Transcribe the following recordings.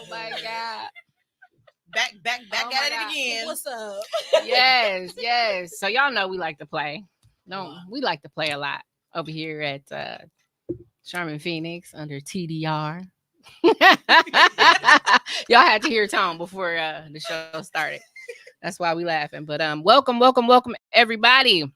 Oh my God. Back at it again. What's up? Yes. So y'all know we like to play. No, we like to play a lot over here at Sherman Phoenix under TDR. Y'all had to hear Tom before the show started. That's why we laughing. But welcome everybody.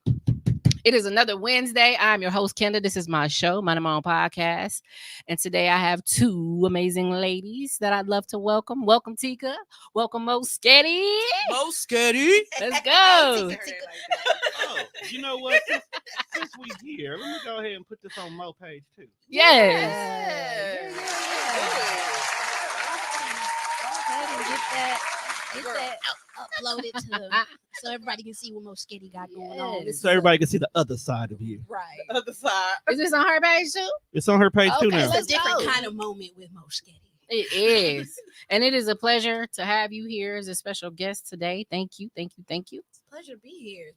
It is another Wednesday. I'm your host, Kenda. This is my show, my own podcast. And today I have two amazing ladies that I'd love to welcome. Welcome, Tika. Welcome, Moeshgetti. Moeshgetti. Let's go. Oh, you know what? Since we here, let me go ahead and put this on Mo page too. Yes. Get that uploaded to so everybody can see what Moeshgetti got going on. So everybody can see the other side of you. Right. Other side. Is this on her page too? It's on her page too Okay, now. It's a different go. kind of moment with Moeshgetti. It is. And it is a pleasure to have you here as a special guest today. Thank you. It's a pleasure to be here.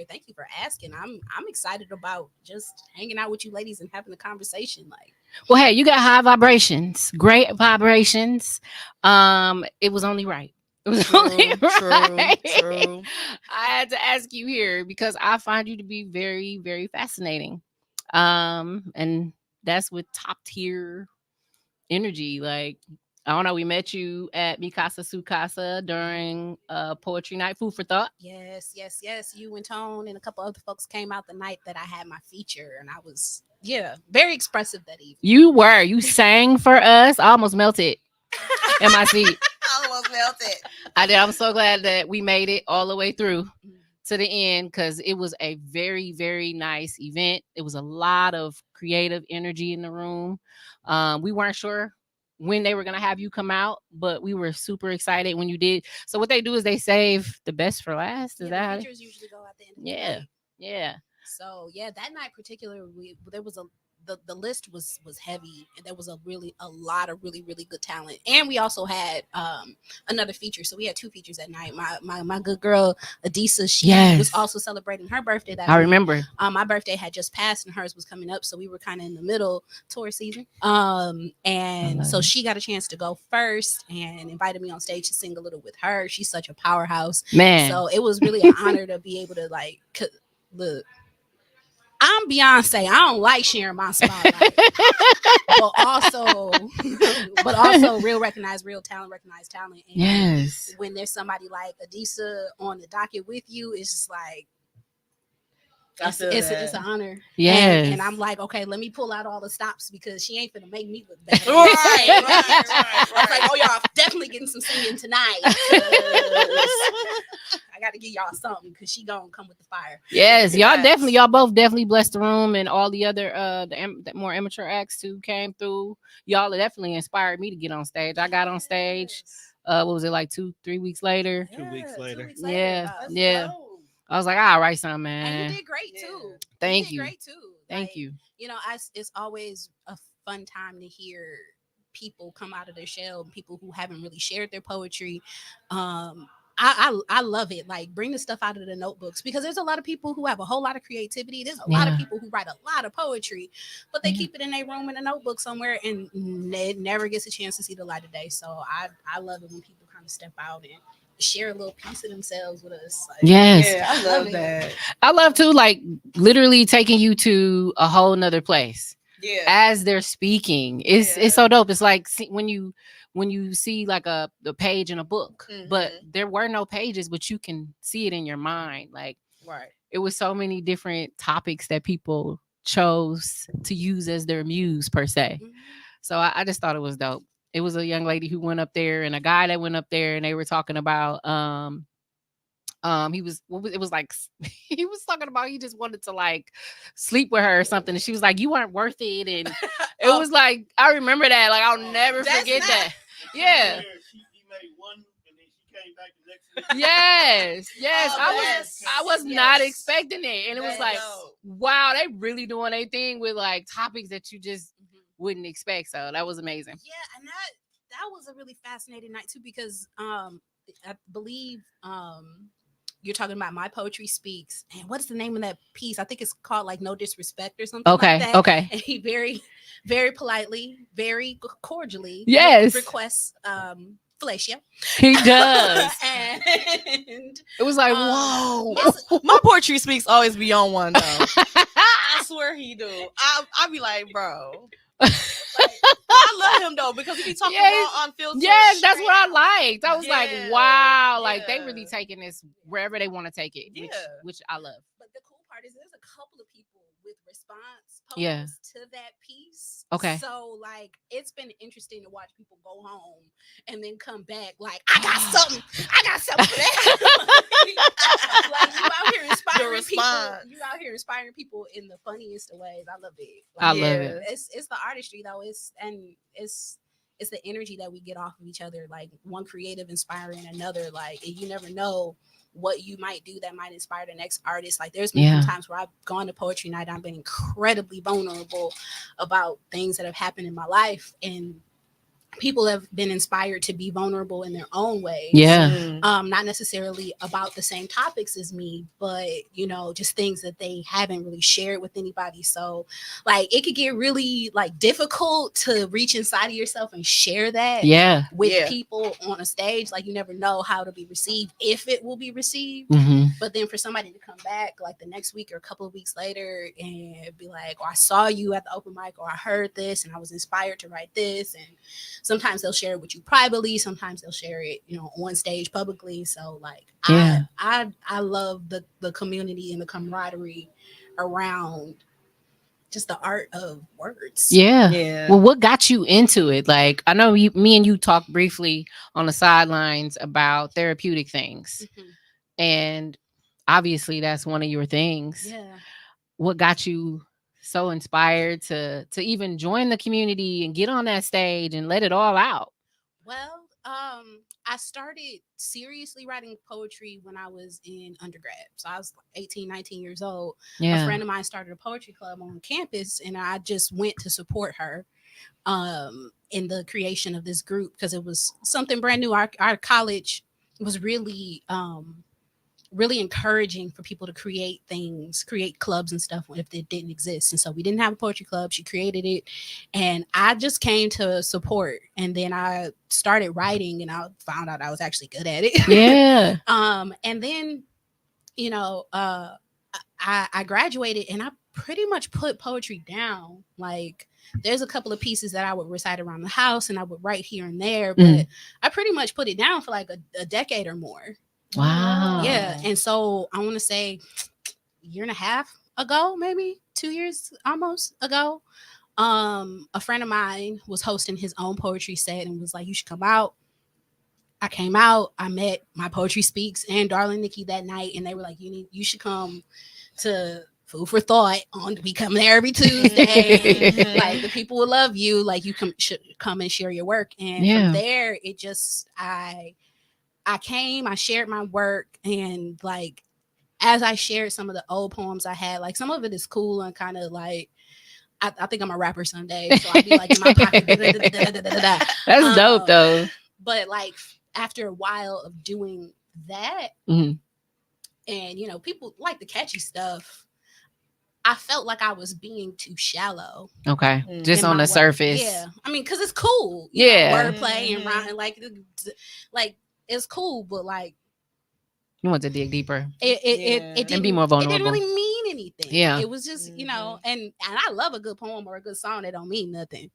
Thank you for asking. I'm excited about just hanging out with you ladies and having a conversation. Like, Well, hey, you got high vibrations, great vibrations. It was only right. It was only right. True. I had to ask you here because I find you to be very, very fascinating. And that's with top tier energy. Like, I don't know, we met you at Mikasa Sukasa during poetry night, food for thought. yes. You and Tone and a couple other folks came out the night that I had my feature, and I was very expressive that evening. You sang for us. I almost melted in my seat. Almost melted. I did. I'm so glad that we made it all the way through to the end because it was a very, very nice event. It was a lot of creative energy in the room. We weren't sure when they were going to have you come out, but we were super excited when you did. So what they do is they save the best for last. Is that how the they- features usually go at the end of the night. Yeah. So that night particularly, there was the list was heavy, and there was a lot of really good talent. And we also had another feature, so we had two features that night. My good girl Adisa, she was also celebrating her birthday that I week. remember. My birthday had just passed and hers was coming up, so we were kind of in the middle tour season. And so she got a chance to go first and invited me on stage to sing a little with her. She's such a powerhouse, Man. so it was really an honor to be able to look. I'm Beyonce. I don't like sharing my spotlight, but also real talent. And Yes. when there's somebody like Adisa on the docket with you, it's just like it's an honor. Yes. And I'm like, okay, let me pull out all the stops because she ain't finna make me look bad. Right. I was like, oh, y'all definitely getting some singing tonight. I got to give y'all something because she gonna come with the fire. Yes, y'all both definitely blessed the room, and all the other the more amateur acts who came through. Y'all definitely inspired me to get on stage. I got on stage. What was it, like 2-3 weeks later? 2 weeks later. Yeah. I was like, I'll write something, man. And you did great too. Thank you. Great too. Thank you. You know, it's always a fun time to hear people come out of their shell, people who haven't really shared their poetry. I love it. Like, bring the stuff out of the notebooks because there's a lot of people who have a whole lot of creativity. There's a lot of people who write a lot of poetry, but they keep it in their room in a notebook somewhere, and it never gets a chance to see the light of day. So I love it when people kind of step out and share a little piece of themselves with us. Like, Yes. Yeah, I love that. I love to, like, literally taking you to a whole nother place. Yeah. As they're speaking. It's so dope. It's like when you see like the page in a book, but there were no pages, but you can see it in your mind. Like, Right. it was so many different topics that people chose to use as their muse per se. So I just thought it was dope. It was a young lady who went up there and a guy that went up there, and they were talking about he was talking about he just wanted to like sleep with her or something, and she was like, you weren't worth it, and it was like, I remember that, like, I'll never forget that. Yeah. He made one and then she came back the next week. Yes. I was not expecting it, and it was like, wow, they really doing their thing with like topics that you just wouldn't expect. So that was amazing. Yeah, and that was a really fascinating night too because I believe you're talking about My Poetry Speaks, and what's the name of that piece? I think it's called like No Disrespect or something like that. Okay. And he very, very politely, very cordially Yes. requests fellatio. He does. And It was like, whoa. My poetry speaks always be on one though. I swear he do. I be like, bro. I love him though because he be talking raw, unfiltered. Yes, that's straight what I out. liked. I was like, Yeah, wow, like they yeah. really taking this wherever they want to take it, Yeah. which I love. But the cool part is there's a couple of people with response Yeah. poems to that piece. Okay. So like it's been interesting to watch people go home and then come back like I got something for that. Like you out here inspiring people. You out here inspiring people in the funniest of ways. I love it. Like, I love it. It's the artistry though. It's the energy that we get off of each other. Like one creative inspiring another. Like you never know what you might do that might inspire the next artist. Like there's been some times where I've gone to poetry night, I've been incredibly vulnerable about things that have happened in my life, and people have been inspired to be vulnerable in their own ways. Yeah. Not necessarily about the same topics as me, but you know, just things that they haven't really shared with anybody. So like it could get really like difficult to reach inside of yourself and share that with people on a stage. Like you never know how to be received, if it will be received. But then for somebody to come back like the next week or a couple of weeks later and be like, oh, I saw you at the open mic, or I heard this and I was inspired to write this. And sometimes they'll share it with you privately. Sometimes they'll share it, you know, on stage publicly. So like, I love the community and the camaraderie around just the art of words. Yeah. Well, what got you into it? Like, I know me and you talked briefly on the sidelines about therapeutic things, and obviously that's one of your things. Yeah. What got you so inspired to even join the community and get on that stage and let it all out? Well, I started seriously writing poetry when I was in undergrad. So I was 18, 19 years old. A friend of mine started a poetry club on campus, and I just went to support her in the creation of this group because it was something brand new. Our college was really really encouraging for people to create things, create clubs and stuff if it didn't exist. And so we didn't have a poetry club. She created it, and I just came to support. And then I started writing, and I found out I was actually good at it. Yeah. And then, you know, I graduated, and I pretty much put poetry down. Like there's a couple of pieces that I would recite around the house and I would write here and there, but I pretty much put it down for like a decade or more. Wow. Yeah. And so I want to say a year and a half ago, maybe 2 years almost ago, a friend of mine was hosting his own poetry set and was like, you should come out. I came out. I met My Poetry Speaks and Darling Nikki that night, and they were like, you should come to Food for Thought. We come there every Tuesday. Like the people will love you. Like you should come and share your work. And from there, it just I came, I shared my work, and like as I shared some of the old poems I had, like some of it is cool and kind of like I think I'm a rapper someday, so I'll be like in my pocket. That's dope though. But like after a while of doing that, and you know, people like the catchy stuff, I felt like I was being too shallow. Okay, just on the surface. Yeah, I mean, because it's cool. Wordplay and rhyme, like it's cool, but like you want to dig deeper. It didn't be more vulnerable. It didn't really mean anything. Yeah, it was just you know, and I love a good poem or a good song that don't mean nothing.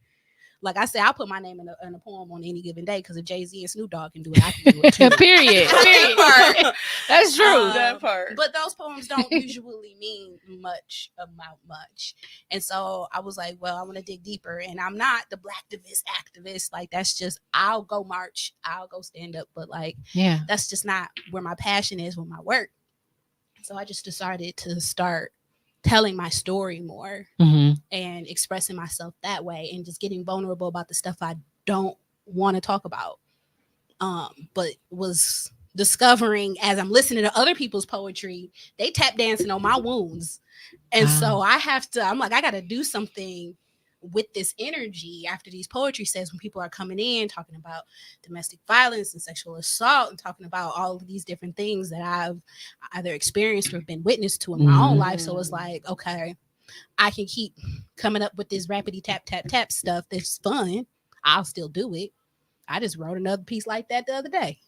Like I said, I'll put my name in a poem on any given day because if Jay-Z and Snoop Dogg can do it, I can do it too. Period. That's true. That part. But those poems don't usually mean much about much. And so I was like, well, I want to dig deeper. And I'm not the black activist. Like that's just, I'll go march, I'll go stand up. But like, that's just not where my passion is with my work. So I just decided to start telling my story more and expressing myself that way and just getting vulnerable about the stuff I don't want to talk about. But was discovering as I'm listening to other people's poetry, they tap dancing on my wounds. And so I'm like, I got to do something with this energy after these poetry sets, when people are coming in talking about domestic violence and sexual assault and talking about all of these different things that I've either experienced or been witness to in my own life. So it's like, okay, I can keep coming up with this rapidy tap tap tap stuff that's fun. I'll still do it. I just wrote another piece like that the other day.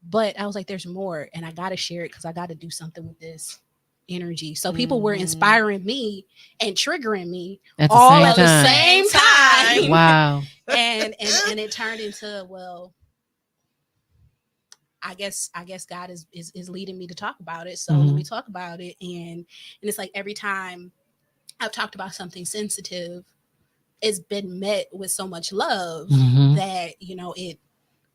But I was like, there's more, and I got to share it because I got to do something with this energy. So people were inspiring me and triggering me all at the same time. Wow. and it turned into, well, I guess God is leading me to talk about it. So let me talk about it. And it's like every time I've talked about something sensitive, it's been met with so much love that, you know, it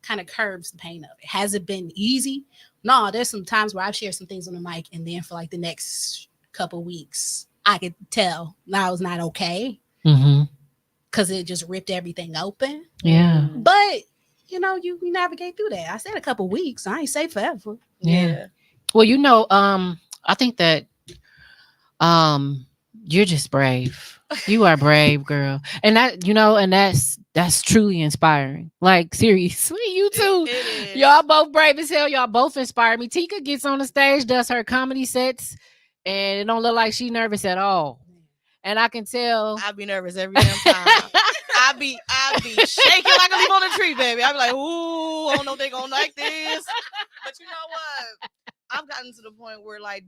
kind of curbs the pain of it. Has it been easy? No, there's some times where I've shared some things on the mic, and then for like the next couple weeks, I could tell I was not okay because it just ripped everything open. Yeah. But you know, you navigate through that. I said a couple weeks. I ain't say forever. Yeah. Well, you know, I think that you're just brave. You are brave, girl. And that, you know, and that's truly inspiring. Like, seriously, you two. Y'all both brave as hell. Y'all both inspire me. Tika gets on the stage, does her comedy sets, and it don't look like she's nervous at all. And I can tell. I be nervous every damn time. I be shaking like a leaf on a tree, baby. I be like, ooh, I don't know if they gonna like this. But you know what? I've gotten to the point where like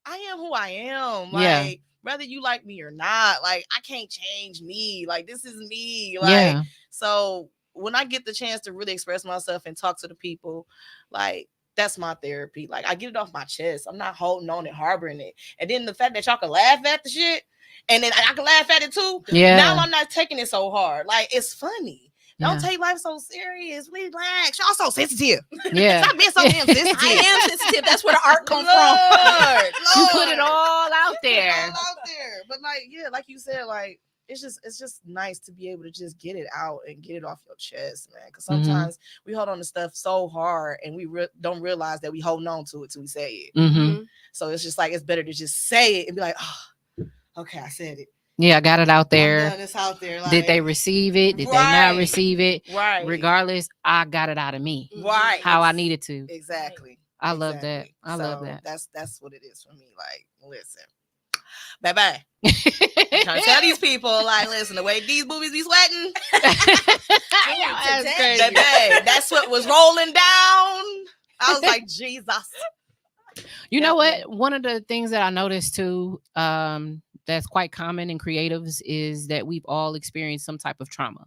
I am who I am. Like, whether you like me or not, like I can't change me. Like, this is me. Like, so when I get the chance to really express myself and talk to the people, like, that's my therapy. Like, I get it off my chest. I'm not holding on and harboring it. And then the fact that y'all can laugh at the shit, and then I can laugh at it too. Yeah. Now I'm not taking it so hard. Like, it's funny. Don't take life so serious. Relax. Y'all so sensitive. Yeah. Stop being so damn sensitive. I am sensitive. That's where the art comes from. Lord. You put it all out there. All out there. But like, yeah, like you said, like it's just nice to be able to just get it out and get it off your chest, man. Because sometimes we hold on to stuff so hard and we don't realize that we holding on to it till we say it. So it's just like it's better to just say it and be like, oh, okay, I said it. Yeah, I got it out there. It's out there. Like, did they receive it? Did they not receive it? Right. Regardless, I got it out of me. Right. How I needed to. Exactly. I love that. I love that. That's what it is for me. Like, listen, bye. I'm trying to tell these people, like, listen, the way these movies be sweating, that's what was rolling down. I was like, Jesus. You know what? One of the things that I noticed too, that's quite common in creatives is that we've all experienced some type of trauma,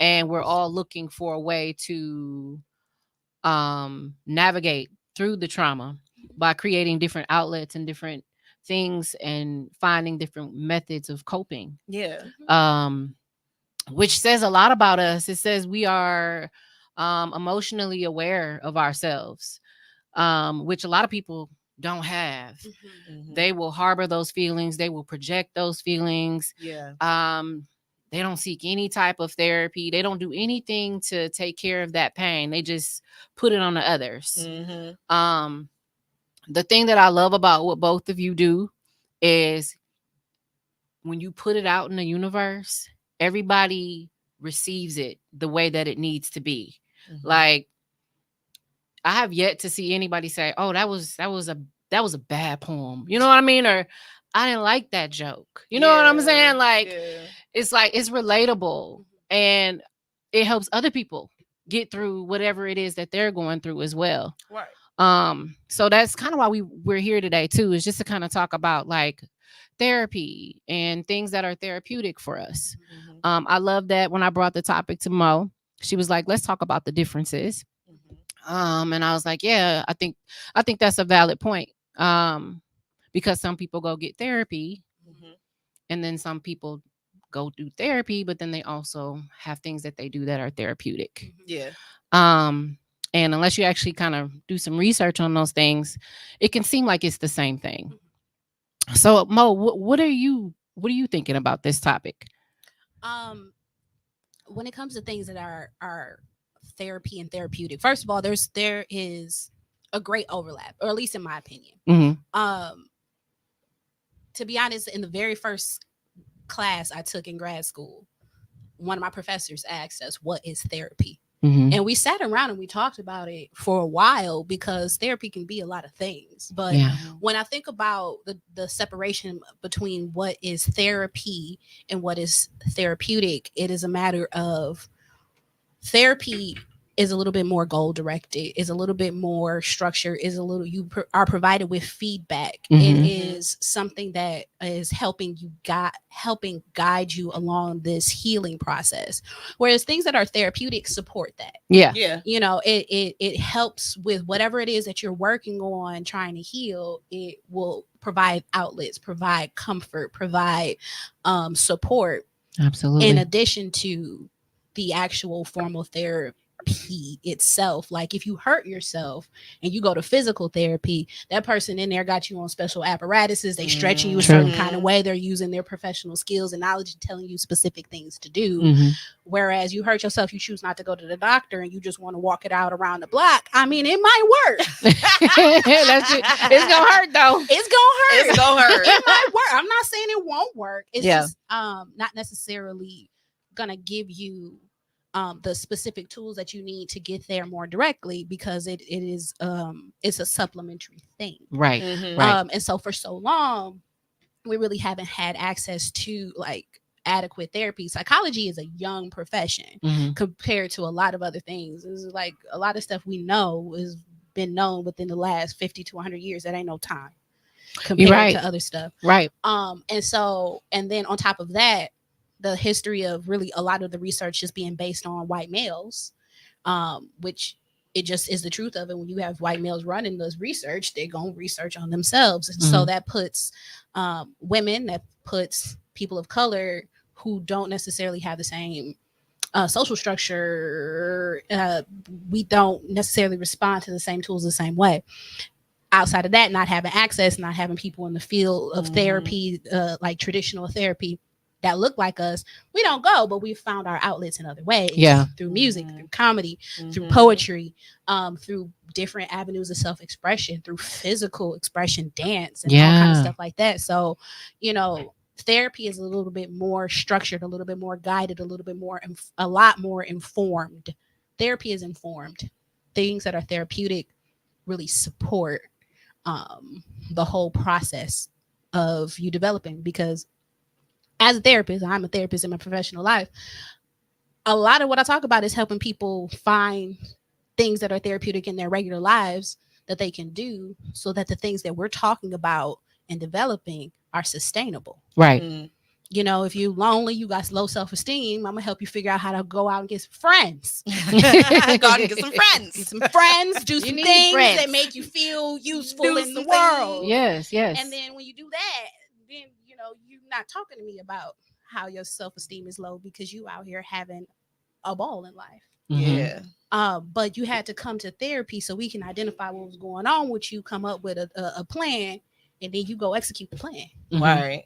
and we're all looking for a way to navigate through the trauma by creating different outlets and different things and finding different methods of coping. Which says a lot about us. It says we are emotionally aware of ourselves, which a lot of people don't have. They will harbor those feelings. They will project those feelings. They don't seek any type of therapy. They don't do anything to take care of that pain. They just put it on the others. The thing that I love about what both of you do is when you put it out in the universe, everybody receives it the way that it needs to be. Like, I have yet to see anybody say, "Oh, that was a bad poem." You know what I mean? Or I didn't like that joke. You know what I'm saying? Like, it's relatable and it helps other people get through whatever it is that they're going through as well. Right. So that's kind of why we're here today too, is just to kind of talk about like therapy and things that are therapeutic for us. I love that when I brought the topic to Mo, she was like, let's talk about the differences. And I was like, yeah, I think that's a valid point. Because some people go get therapy and then some people go do therapy, but then they also have things that they do that are therapeutic. And unless you actually kind of do some research on those things, it can seem like it's the same thing. So Mo, what are you thinking about this topic? When it comes to things that are therapy and therapeutic, first of all, there is a great overlap, or at least in my opinion. to be honest, in the very first class I took in grad school, one of my professors asked us, "What is therapy?" Mm-hmm. And we sat around and we talked about it for a while, because therapy can be a lot of things. But Yeah. when I think about the separation between what is therapy and what is therapeutic, it is a matter of therapy is a little bit more goal directed, is a little bit more structured, is a little, are provided with feedback. It Mhm. is something that is helping guide you along this healing process. Whereas things that are therapeutic support that. Yeah. Yeah. You know, it helps with whatever it is that you're working on trying to heal. It will provide outlets, provide comfort, provide support, Absolutely. in addition to the actual formal therapy itself. Like if you hurt yourself and you go to physical therapy, that person in there got you on special apparatuses, they stretching you a certain kind of way, they're using their professional skills and knowledge and telling you specific things to do. Mm-hmm. Whereas you hurt yourself, you choose not to go to the doctor and you just want to walk it out around the block. I mean, it might work. That's it. It's gonna hurt though. It's gonna hurt. It's gonna hurt. It might work. I'm not saying it won't work. It's Yeah. just not necessarily gonna give you the specific tools that you need to get there more directly, because it is it's a supplementary thing. Right. Mhm. Right. And so for so long we really haven't had access to like adequate therapy. Psychology is a young profession Mm-hmm. compared to a lot of other things. It's like a lot of stuff we know has been known within the last 50 to 100 years. That ain't no time compared right. to other stuff. Right. And then on top of that, the history of really a lot of the research just being based on white males, which it just is the truth of it. When you have white males running this research, they're going to research on themselves. And so that puts women, that puts people of color who don't necessarily have the same social structure. We don't necessarily respond to the same tools the same way. Outside of that, not having access, not having people in the field of therapy, like traditional therapy, that look like us, we don't go, but we've found our outlets in other ways. Yeah. Through music, through comedy, through poetry, through different avenues of self-expression, through physical expression, dance, and all kind of stuff like that. So, you know, therapy is a little bit more structured, a little bit more guided, a lot more informed. Therapy is informed. Things that are therapeutic really support the whole process of you developing, because as a therapist, I'm a therapist in my professional life, a lot of what I talk about is helping people find things that are therapeutic in their regular lives that they can do, so that the things that we're talking about and developing are sustainable. Right. You know, if you're lonely, you got low self-esteem, I'm gonna help you figure out how to go out and get some friends. Go out and get some friends. Get some friends, do some need things friends. that make you feel useful Do in the some world. things. Yes. Yes. And then when you do that, then you know you're not talking to me about how your self-esteem is low, because you out here having a ball in life. Mhm. Yeah. But you had to come to therapy so we can identify what was going on with you, come up with a plan, and then you go execute the plan Mhm. Right.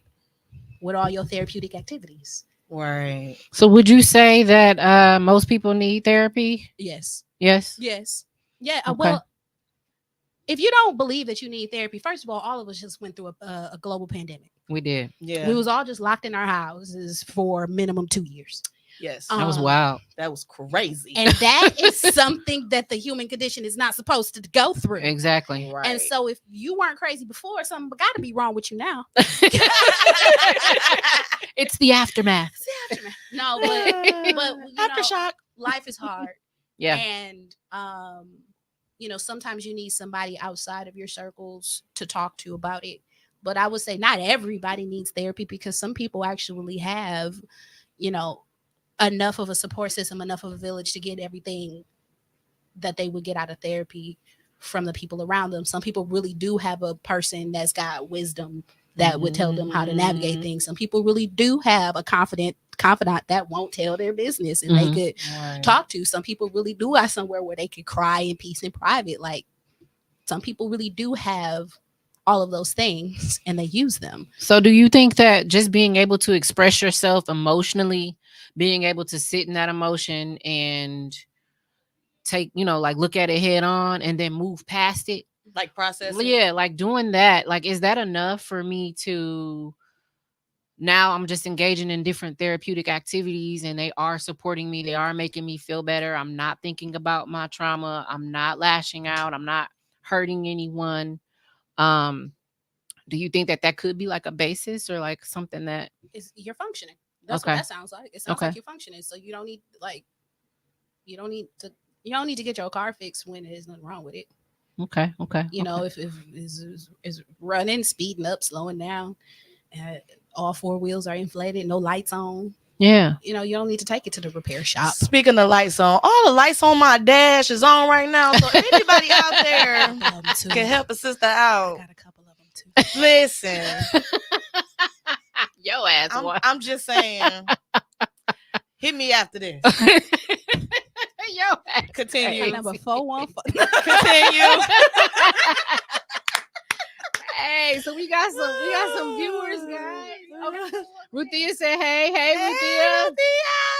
with all your therapeutic activities. Right. So would you say that most people need therapy? Yes. Yes. Yes. Yeah. Okay. Well, if you don't believe that you need therapy, first of all of us just went through a global pandemic. We did. Yeah. We was all just locked in our houses for minimum 2 years. Yes. That was Um, wild. That was crazy. And that is something that the human condition is not supposed to go through. Exactly. Right. And so if you weren't crazy before, something got to be wrong with you now. It's the aftermath. No, but you know, aftershock. life is hard. Yeah. And you know, sometimes you need somebody outside of your circles to talk to about it. But I would say not everybody needs therapy, because some people actually have, you know, enough of a support system, enough of a village to get everything that they would get out of therapy from the people around them. Some people really do have a person that's got wisdom that would tell them how to navigate things. Some people really do have a confidant that won't tell their business and they could Right. talk to. Some people really do have somewhere where they could cry in peace in private. Like some people really do have all of those things and they use them. So do you think that just being able to express yourself emotionally, being able to sit in that emotion and take, you know, like look at it head on and then move past it, Like processing. Yeah, like doing that. Like, is that enough for me to now I'm just engaging in different therapeutic activities and they are supporting me. They are making me feel better. I'm not thinking about my trauma. I'm not lashing out. I'm not hurting anyone. Um, do you think that that could be like a basis or like something that You're functioning. That's Okay. what that sounds like. It sounds Okay. like you're functioning. So you don't need you don't need to get your car fixed when there's nothing wrong with it. Okay. Okay. You know, if is running, speeding up, slowing down, all four wheels are inflated, no lights on. Yeah. You know, you don't need to take it to the repair shop. Speaking of lights on, all the lights on my dash is on right now. So if anybody out there can help a sister out, I got a couple of them too. listen. Yo ass. I'm just saying. Hit me after this. Yo ass. Continue. Number 414. Continue. Hey, so we got some viewers, guys. Okay. Ruthia said, hey, Ruthia.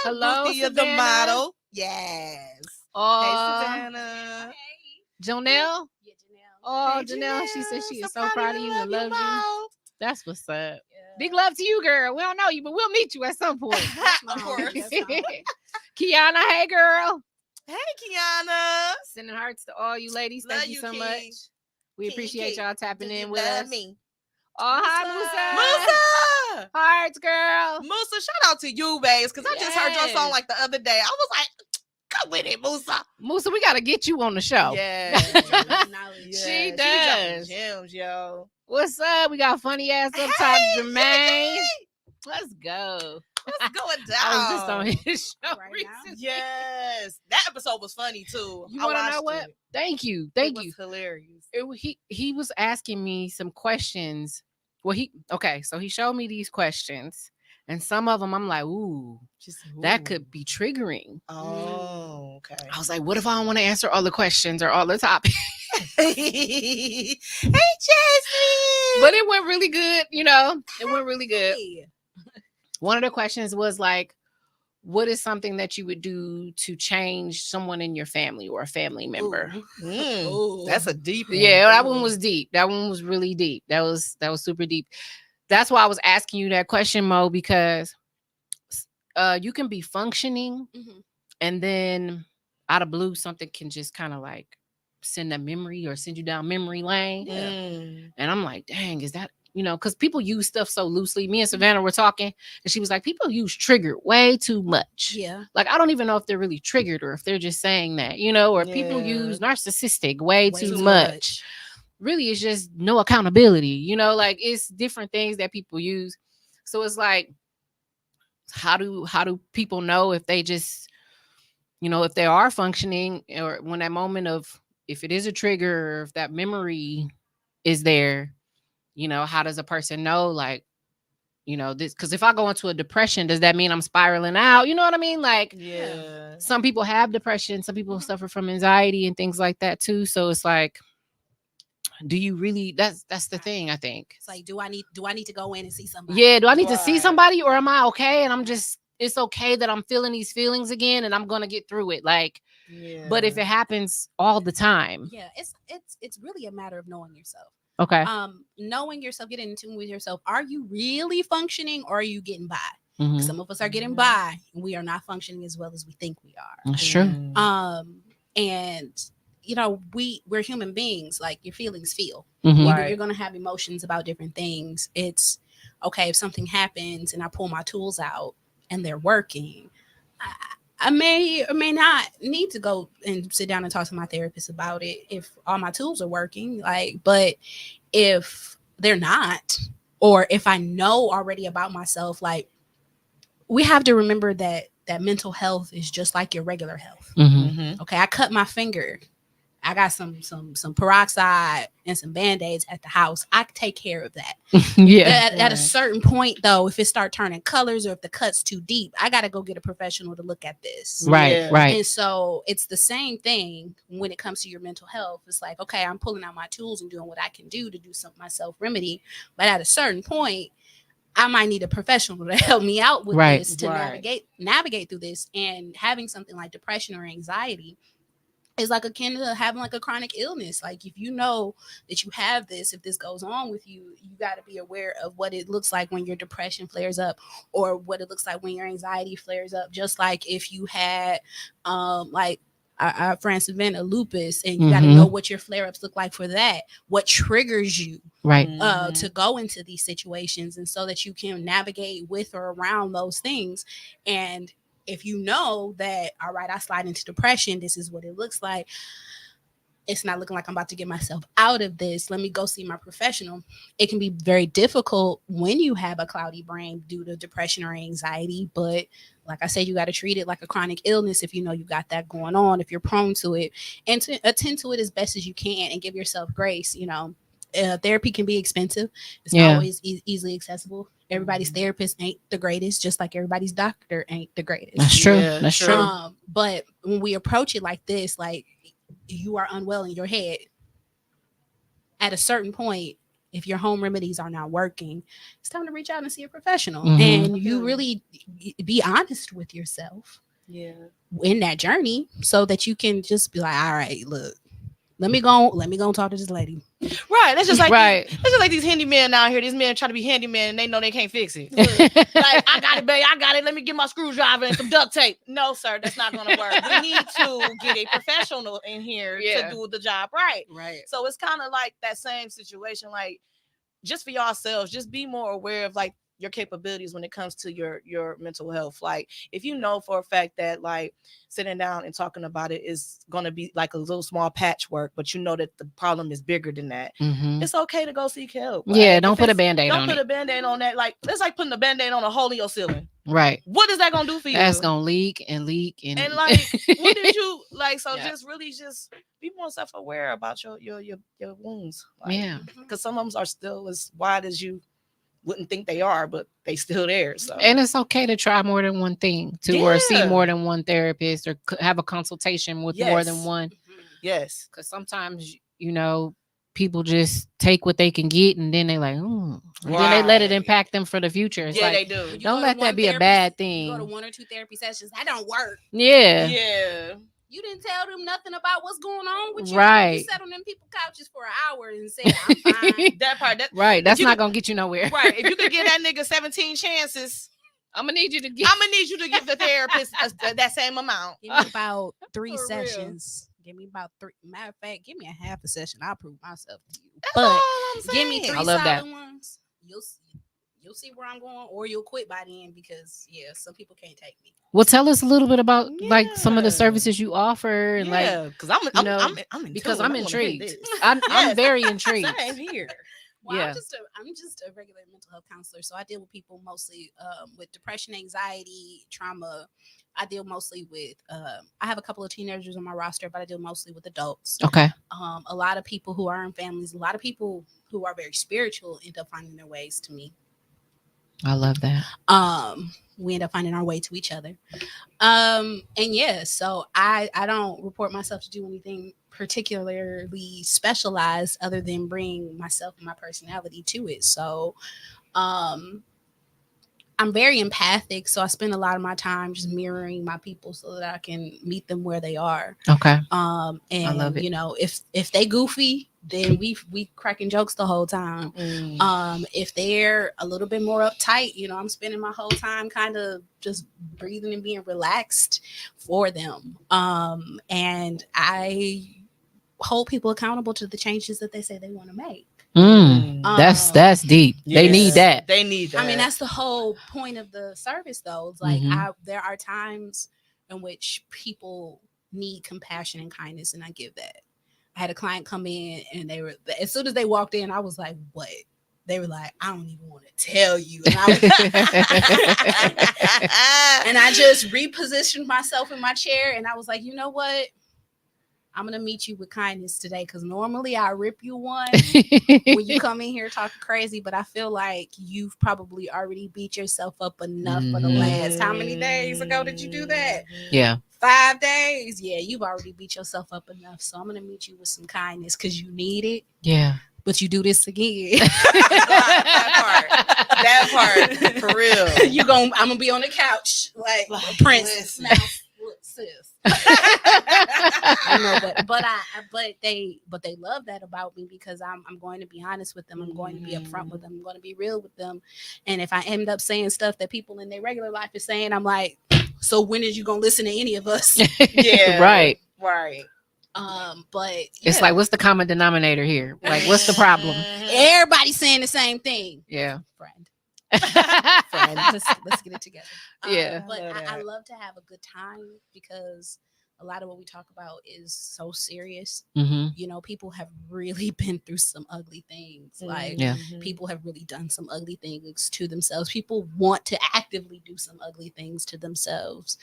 Hello, Ruthia the Savannah. model. Yes. Hey, Savannah. Janelle. Yeah, Janelle. Oh, Hey, Janelle. She said she so is so proud of you and loves you. Mom. That's what's up. Yeah. Big love to you, girl. We don't know you, but we'll meet you at some point. Of course. Kiana, hey, girl. Hey, Kiana. Sending hearts to all you ladies. Love Thank you so Key. much. We Key, appreciate Key. y'all tapping Do in you with love us. me? Oh, hi, Musa. Musa. Hearts, girl. Musa, shout out to you, babes, because I just heard your song Yes. like the other day. I was like, come with it, Musa. Musa, we got to get you on the show. Yeah. She dropping does. gems, yo. What's up? We got funny ass up top, Jermaine. Let's go. What's going down? I was just on his show Right now? recently. Yes. That episode was funny, too. You I want to know watched what? it. Thank you. It Thank was you. hilarious. He was asking me some questions. Well, so he showed me these questions, and some of them I'm like, ooh, that could be triggering. Oh, okay. I was like, what if I don't want to answer all the questions or all the topics? Hey, Jasmine. But it went really good, It went really good. Hey. One of the questions was like, what is something that you would do to change someone in your family or a family member? Ooh. That's a deep one. Yeah, that one was deep. That one was really deep. That was super deep. That's why I was asking you that question, Mo, because you can be functioning and then out of blue, something can just kind of like send a memory or send you down memory lane. And I'm like, dang, is that, because people use stuff so loosely. Me and Savannah were talking and she was like, people use triggered way too much. Yeah. Like, I don't even know if they're really triggered or if they're just saying that, or people use narcissistic way too much. Really, it's just no accountability, like it's different things that people use. So it's like, how do people know if they just, if they are functioning or when that moment of, if it is a trigger or if that memory is there, how does a person know, like, this? Because if I go into a depression, does that mean I'm spiraling out? You know what I mean? Like, some people have depression, some people suffer from anxiety and things like that too. So it's like, do you really? That's the thing. I think It's like, do I need to go in and see somebody? Yeah. Do I need to see somebody, or am I okay? And it's okay that I'm feeling these feelings again, and I'm gonna get through it. Like, but if it happens all the time, Yeah, it's really a matter of knowing yourself. okay. Knowing yourself, getting in tune with yourself. Are you really functioning, or are you getting by? Mhm. Some of us are getting by, and we are not functioning as well as we think we are. That's true. And we're human beings. Like, your feelings feel. Mhm. You're gonna have emotions about different things. It's okay if something happens and I pull my tools out and they're working. I may or may not need to go and sit down and talk to my therapist about it if all my tools are working. Like, but if they're not, or if I know already about myself, like, we have to remember that mental health is just like your regular health. Mhm. Okay, I cut my finger. I got some peroxide and some Band-Aids at the house. I can take care of that. Yeah. At a certain point, though, if it start turning colors or if the cut's too deep, I got to go get a professional to look at this. Right. Right. And so it's the same thing when it comes to your mental health. It's like, okay, I'm pulling out my tools and doing what I can do to do some my self remedy. But at a certain point, I might need a professional to help me out with this, to navigate through this. And having something like depression or anxiety it's like akin to having like a chronic illness. Like if you know that you have this, if this goes on with you, you got to be aware of what it looks like when your depression flares up, or what it looks like when your anxiety flares up. Just like if you had like our friend Savannah lupus, and you got to know what your flare-ups look like for that, what triggers you Right. to go into these situations, and so that you can navigate with or around those things. And if you know that, all right, I slide into depression, this is what it looks like. It's not looking like I'm about to get myself out of this. Let me go see my professional. It can be very difficult when you have a cloudy brain due to depression or anxiety. But like I said, you got to treat it like a chronic illness if you know you got that going on, if you're prone to it, and to attend to it as best as you can and give yourself grace. Therapy can be expensive. It's not always easily accessible. Everybody's therapist ain't the greatest, just like everybody's doctor ain't the greatest. That's true. That's true. But when we approach it like this, like you are unwell in your head, at a certain point, if your home remedies are not working, it's time to reach out and see a professional. And you really be honest with yourself in that journey, so that you can just be like, all right, look, let me go talk to this lady. Right. That's just like these handymen out here. These men try to be handyman and they know they can't fix it. Like, I got it, babe. I got it. Let me get my screwdriver and some duct tape. No, sir, that's not gonna work. We need to get a professional in here to do the job right. Right. So it's kind of like that same situation. Like, just for yourselves, just be more aware of like your capabilities when it comes to your mental health. Like, if you know for a fact that like sitting down and talking about it is going to be like a little small patchwork, but you know that the problem is bigger than that, it's okay to go seek help. Like, don't put a band-aid on it. Don't put a band-aid on that. Like, it's like putting a band-aid on a hole in your ceiling. Right. What is that going to do for you? That's going to leak and like, what did you like? So just really just be more self-aware about your wounds. Like, because some of them are still as wide as you wouldn't think they are, but they still there. So, and it's okay to try more than one thing too, or see more than one therapist, or have a consultation with more than one. Yes, because sometimes people just take what they can get, and then they like, and then they let it impact them for the future. It's like, they do. Don't let that be a bad thing. You go to 1 or 2 therapy sessions, that don't work. Yeah. You didn't tell them nothing about what's going on with you. Right. You sat on them people's couches for an hour and said, I'm fine. That part. Right. That's not going to get you nowhere. Right. If you could give that nigga 17 chances, I'm going to need you to give the therapist that same amount. Give me about 3 sessions. Give me about 3. Matter of fact, give me a half a session. I'll prove myself to you. That's all I'm saying. Give me 3 solid ones. You'll see where I'm going, or you'll quit by the end, because some people can't take me. Well, tell us a little bit about like some of the services you offer, and because I'm intrigued. I'm very intrigued. Same here. Well, I'm just a regular mental health counselor, so I deal with people mostly with depression, anxiety, trauma. I deal mostly with I have a couple of teenagers on my roster, but I deal mostly with adults. Okay. A lot of people who are in families, a lot of people who are very spiritual end up finding their ways to me. I love that. We end up finding our way to each other. So I don't report myself to do anything particularly specialized other than bring myself and my personality to it. So I'm very empathic, so I spend a lot of my time just mirroring my people so that I can meet them where they are. Okay. And I love it. If they goofy, then we cracking jokes the whole time. If they're a little bit more uptight, I'm spending my whole time kind of just breathing and being relaxed for them. And I hold people accountable to the changes that they say they want to make. That's deep. They need that. They need that. I mean, that's the whole point of the service, though. It's like there are times in which people need compassion and kindness, and I give that. I had a client come in, and they were, as soon as they walked in, I was like, "What?" They were like, "I don't even want to tell you." And I just repositioned myself in my chair, and I was like, "You know what? I'm going to meet you with kindness today, because normally I rip you one when you come in here talking crazy, but I feel like you've probably already beat yourself up enough for the last, how many days ago did you do that? Yeah. 5 days? Yeah, you've already beat yourself up enough. So I'm going to meet you with some kindness because you need it. Yeah. But you do this again. That part. For real. I'm going to be on the couch like Prince. Now, look, sis. know, but they love that about me because I'm going to be honest with them. I'm going to be upfront with them. I'm going to be real with them. And if I end up saying stuff that people in their regular life is saying, I'm like, so when is you gonna listen to any of us? Yeah, Right. But it's like, what's the common denominator here? Like, what's the problem? Everybody's saying the same thing. Yeah. Friend. Let's get it together. Yeah. But I love to have a good time because a lot of what we talk about is so serious. Mm-hmm. You know, people have really been through some ugly things. Like, people have really done some ugly things to themselves. People want to actively do some ugly things to themselves.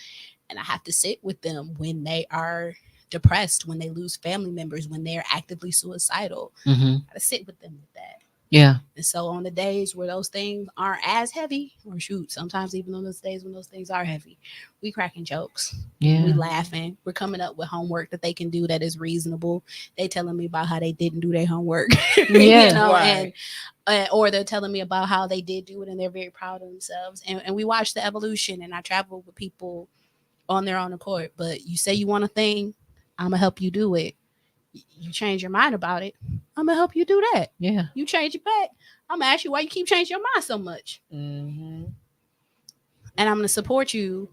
And I have to sit with them when they are depressed, when they lose family members, when they're actively suicidal. Mm-hmm. I gotta sit with them with that. Yeah. And so on the days where those things aren't as heavy, or shoot, sometimes even on those days when those things are heavy, we cracking jokes. Yeah. We laughing. We're coming up with homework that they can do that is reasonable. They telling me about how they didn't do their homework. Yeah. You know, Right. and or they're telling me about how they did do it and they're very proud of themselves. And we watch the evolution, and I travel with people on their own accord. But you say you want a thing, I'm gonna help you do it. You change your mind about it, I'm gonna help you do that. Yeah. You change it back, I'm gonna ask you why you keep changing your mind so much. And I'm gonna support you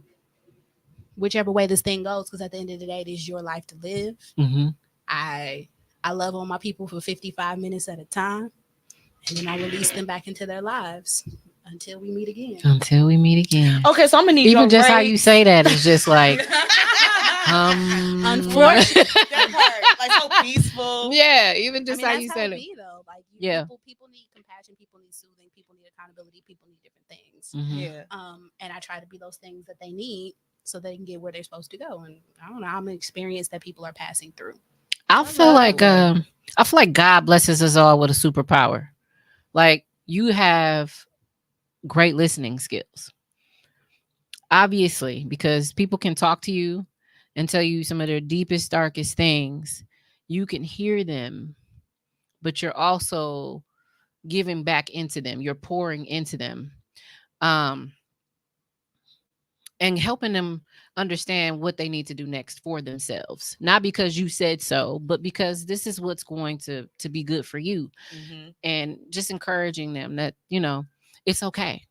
whichever way this thing goes, because at the end of the day, it is your life to live. Mm-hmm. I love on my people for 55 minutes at a time, and then I release them back into their lives until we meet again. Until we meet again. Okay, so I'm gonna need Even your just how rates. you say that is just like, Unfortunately, that part, like so peaceful. Yeah, even I just mean, how that's you how said it it. be, though. Like, Yeah. people need compassion, people need soothing, people need accountability, people need different things. Mhm. Yeah. And I try to be those things that they need so they can get where they're supposed to go. And I don't know, I'm an experience that people are passing through. I feel like God blesses us all with a superpower. Like, you have great listening skills. Obviously, because people can talk to you and tell you some of their deepest, darkest things. You can hear them, but you're also giving back into them. You're pouring into them. And helping them understand what they need to do next for themselves. Not because you said so, but because this is what's going to be good for you. And just encouraging them that, you know, it's okay.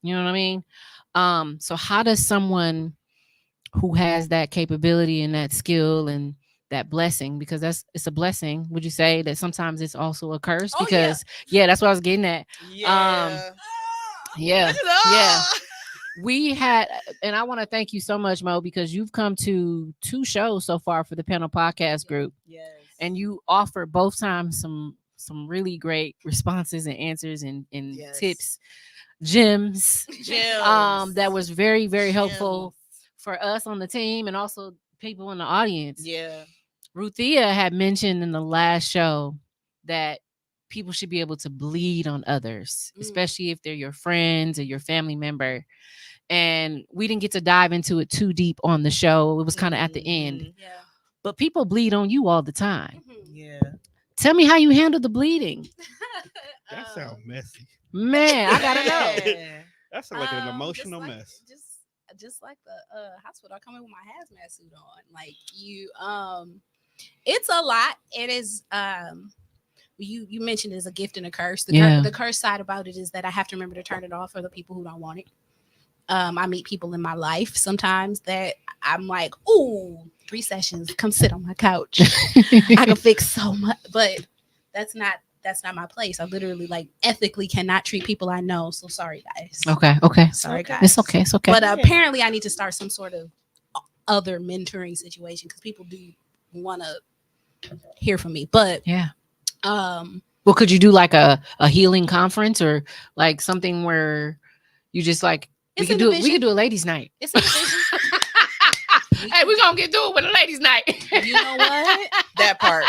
You know what I mean? So how does someone who has that capability and that skill and that blessing, because it's a blessing, would you say that sometimes it's also a curse? Oh, Because yeah, that's what I was getting at. Yeah. Yeah. We had, and I want to thank you so much, Mo, because you've come to 2 shows so far for the panel podcast group. Yes. And you offer both times some really great responses and answers and tips, gems. That was very, very helpful for us on the team and also people in the audience. Yeah. Ruthia had mentioned in the last show that people should be able to bleed on others, especially if they're your friends or your family member. And we didn't get to dive into it too deep on the show. It was kind of at the end. Yeah. But people bleed on you all the time. Yeah. Tell me how you handle the bleeding. That sounds messy. Man, I gotta know. That sounds like an emotional mess. Just like the hospital, I come in with my hazmat suit on. Like, you, it's a lot. It is. You mentioned it's a gift and a curse. The curse side about it is that I have to remember to turn it off for the people who don't want it. I meet people in my life sometimes that I'm like, ooh, 3 sessions, come sit on my couch. I can fix so much, but that's not my place. I literally, like, ethically cannot treat people I know. So sorry, guys. Okay. Sorry, guys. It's okay. But apparently I need to start some sort of other mentoring situation because people do want to hear from me. But yeah. Well, could you do like a healing conference or like something where you just like, we could do a ladies' night. It's a division. Hey, we're gonna get do it with a ladies' night. You know what? That part.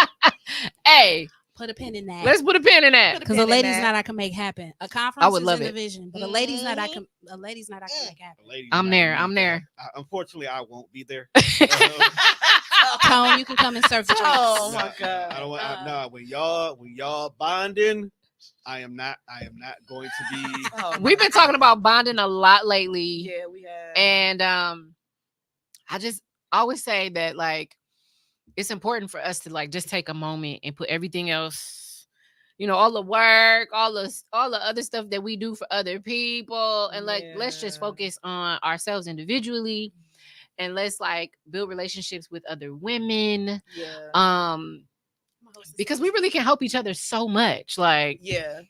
Hey, put a pin in that. Let's put a pin in that. Because a ladies' night I can make happen. A conference I would love is it. a division, but a ladies' night I can make happen. I'm there. Unfortunately, I won't be there. Tone, you can come and serve the drinks. Oh my God. I don't want. No, when y'all bonding, I am not going to be. We've been talking about bonding a lot lately. Yeah, we have. And I just always say that, like, it's important for us to like just take a moment and put everything else, all the work, all the other stuff that we do for other people, and like let's just Yeah. focus on ourselves individually, and let's like build relationships with other women, Yeah. um because we really can help each other so much. Like Yeah.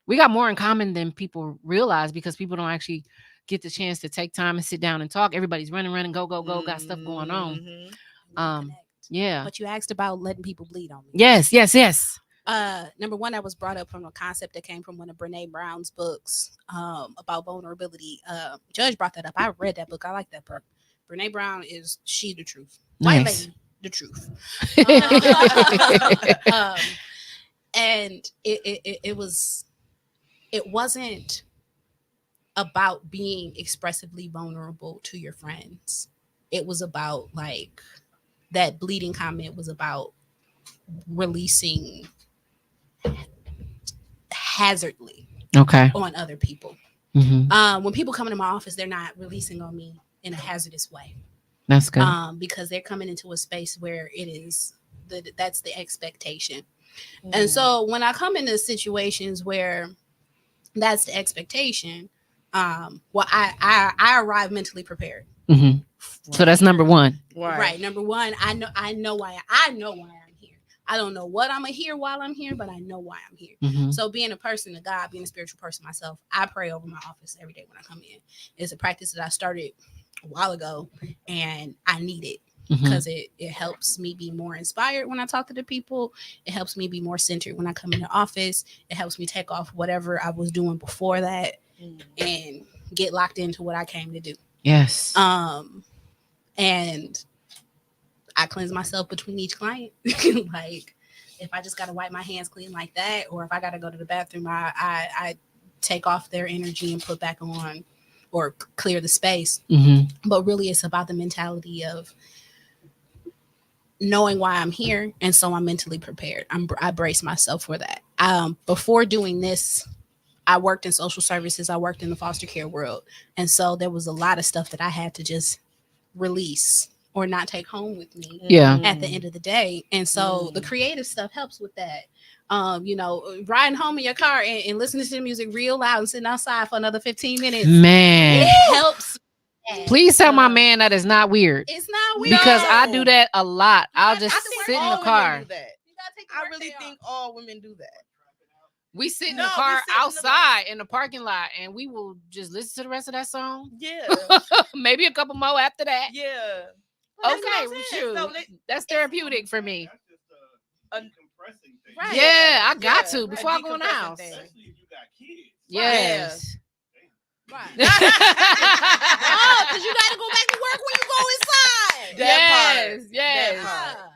we got more in common than people realize, because people don't actually get the chance to take time and sit down and talk. Everybody's running, go, go, go, got stuff going on. Mhm. We don't Um, connect. yeah. But you asked about letting people bleed on me. Yes, yes, yes. Number one, that was brought up from a concept that came from one of Brene Brown's books, about vulnerability. Judge brought that up. I read that book. I like that book. Brene Brown she the truth. White Nice. lady, the truth. Um, and it wasn't about being expressively vulnerable to your friends. It was about like that bleeding comment was about releasing hazardly Okay. on other people. Hmm. When people come into my office, they're not releasing on me in a hazardous way, That's good. because they're coming into a space where that's the expectation. Mhm. And so when I come into situations where that's the expectation, well, I arrive mentally prepared. Hmm. So that's number one. Right. Number one, I know why I'm here. I don't know what I'm gonna hear while I'm here, but I know why I'm here. Hmm. So being a person of God, being a spiritual person myself, I pray over my office every day when I come in. It's a practice that I started a while ago, and I need it because it helps me be more inspired when I talk to the people. It helps me be more centered when I come in the office. It helps me take off whatever I was doing before that Mhm. and get locked into what I came to do. Yes. And I cleanse myself between each client. Like if I just gotta wipe my hands clean like that, or if I gotta go to the bathroom, I take off their energy and put back on or clear the space. Hmm. But really it's about the mentality of knowing why I'm here, and so I'm mentally prepared. I brace myself for that. Before doing this, I worked in social services. I worked in the foster care world, and so there was a lot of stuff that I had to just release or not take home with me Yeah. at the end of the day. And so the creative stuff helps with that. Riding home in your car and listening to the music real loud and sitting outside for another 15 minutes. Man. It helps. Please tell my man that is not weird. It's not weird. Because I do that a lot. I'll just I think sit in the all car. women do that. I really think all women do that. We sit in No, the we car sit in the outside in the parking lot, and we will just listen to the rest of that song. Yeah. Maybe a couple more after that. Yeah. Okay, well, saying. shoot. So That's therapeutic for me. That's just a decompressing thing. Right. Yeah, I got Yeah, to before I go in the decompressing house. thing. Especially if you got kids. Yes. Right. Yes. Oh, because you got to go back to work when you go inside. Yes.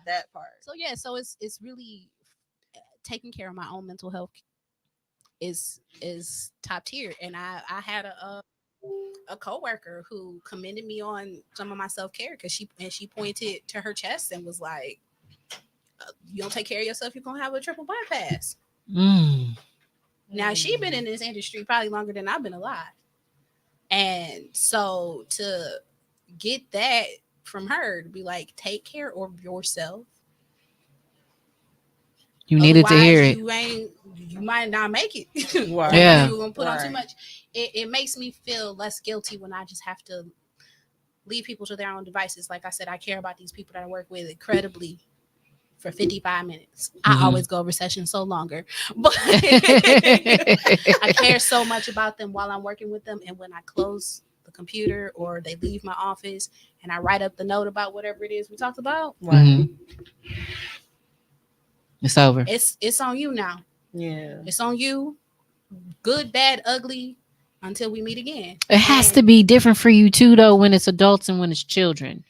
That part. So yeah, so it's really taking care of my own mental health is top tier. And I had a coworker who commended me on some of my self-care because she pointed to her chest and was like, you don't take care of yourself, you're gonna have a triple bypass. Now she been in this industry probably longer than I've been alive, and so to get that from her to be like, take care of yourself. You needed to hear it. You might not make it. Right. Yeah. You're gonna put on too Right. much. It makes me feel less guilty when I just have to leave people to their own devices. Like I said, I care about these people that I work with incredibly for 55 minutes. I always go over sessions so longer, but I care so much about them while I'm working with them. And when I close the computer or they leave my office and I write up the note about whatever it is we talked about, Mhm. It's over. it's on you now. Yeah. It's on you. Good, bad, ugly, until we meet again. It has to be different for you too, though, when it's adults and when it's children.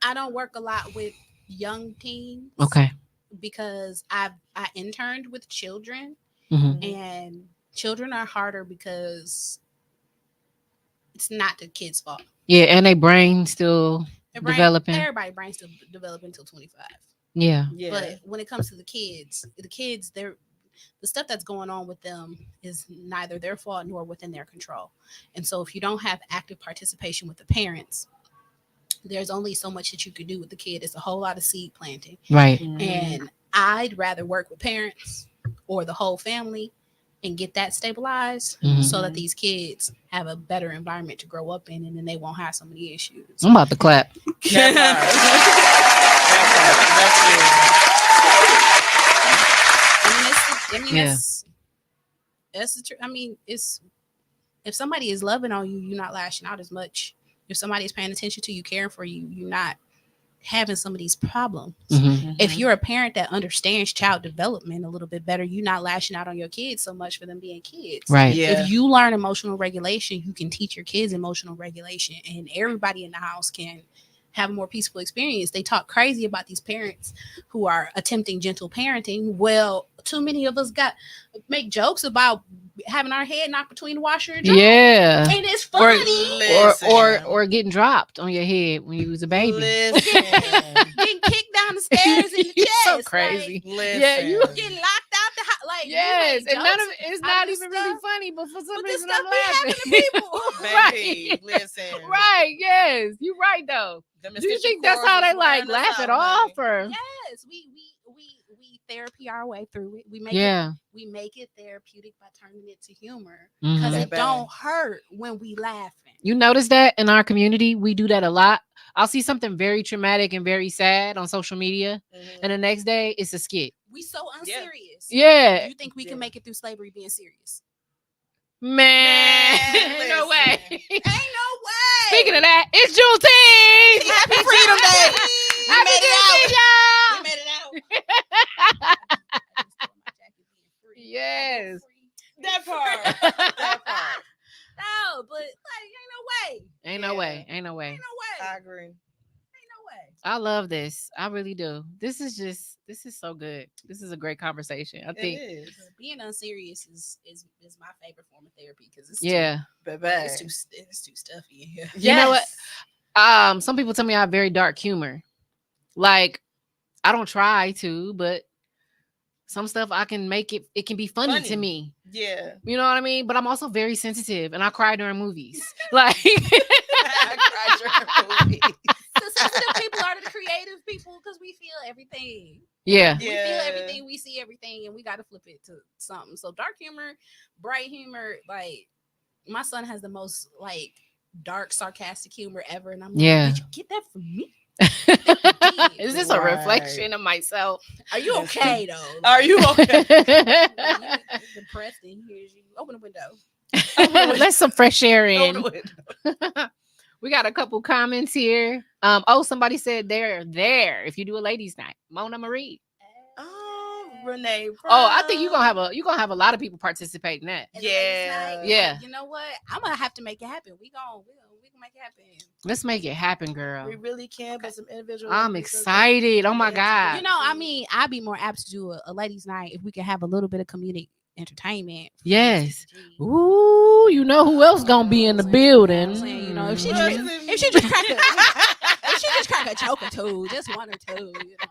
I don't work a lot with young teens. Okay. Because I interned with children, Mhm. and children are harder because it's not the kids' fault. Yeah, and they brain still developing. Everybody's brain still developing until 25. Yeah. Yeah. But when it comes to the kids, the stuff that's going on with them is neither their fault nor within their control. And so if you don't have active participation with the parents, there's only so much that you can do with the kid. It's a whole lot of seed planting. Right. And I'd rather work with parents or the whole family and get that stabilized so that these kids have a better environment to grow up in, and then they won't have so many issues. I'm about to clap. That's the truth. I mean, it's if somebody is loving on you, you're not lashing out as much. If somebody is paying attention to you, caring for you, you're not having some of these problems. If you're a parent that understands child development a little bit better, you're not lashing out on your kids so much for them being kids. Right. If you learn emotional regulation, you can teach your kids emotional regulation, and everybody in the house can have a more peaceful experience. They talk crazy about these parents who are attempting gentle parenting. Well, too many of us make jokes about having our head knocked between the washer and dryer. Yeah. And it's funny. Or getting dropped on your head when you was a baby. Getting kicked down the stairs in the chest. So crazy. Yeah, You get locked out the house. Like, yes, and none of it's not even really funny, but for some reason I'm laughing. To people. Baby, listen. Right, yes. You're right though. Do you think that's how they like laugh it off? Or yes, we therapy our way through it. We make it therapeutic by turning it to humor, because it don't hurt when we laughing. You notice that in our community, we do that a lot. I'll see something very traumatic and very sad on social media, and the next day it's a skit. We so unserious. Yeah. You think we can make it through slavery being serious? Man, ain't no way. Ain't no way. Speaking of that, it's Juneteenth. Happy Freedom Day. We made it out. Yes. That part. No, but like, Ain't no way. I agree. I love this. I really do. This is so good. This is a great conversation. I think it is. Being unserious is my favorite form of therapy, because it's it's too stuffy in here. You know what? Some people tell me I have very dark humor. Like, I don't try to, but some stuff I can make it can be funny to me. Yeah. You know what I mean? But I'm also very sensitive, and I cry during movies. Like, I cry during movies. The sensitive people are the creative people, because we feel everything. Yeah. We feel everything, we see everything, and we got to flip it to something. So dark humor, bright humor, like my son has the most like dark, sarcastic humor ever, and I'm like, did you get that from me? Is this a reflection of myself? Are you okay though? Are you okay? You're depressed in here. You open the window. Let some fresh air in. We got a couple comments here. Somebody said they're there if you do a ladies' night. Mona Marie. Oh, Renee. Oh, I think you're gonna have a lot of people participate in that. Yeah. Yeah. You know what? I'm gonna have to make it happen. We can make it happen. Let's make it happen, girl. We really can. But some individuals. I'm excited. Oh my God. You know, I mean, I'd be more apt to do a ladies' night if we could have a little bit of comedic entertainment. Yes. Ooh, you know who else gonna be in the building? You know, if she just crack a joke or two, just one or two, you know,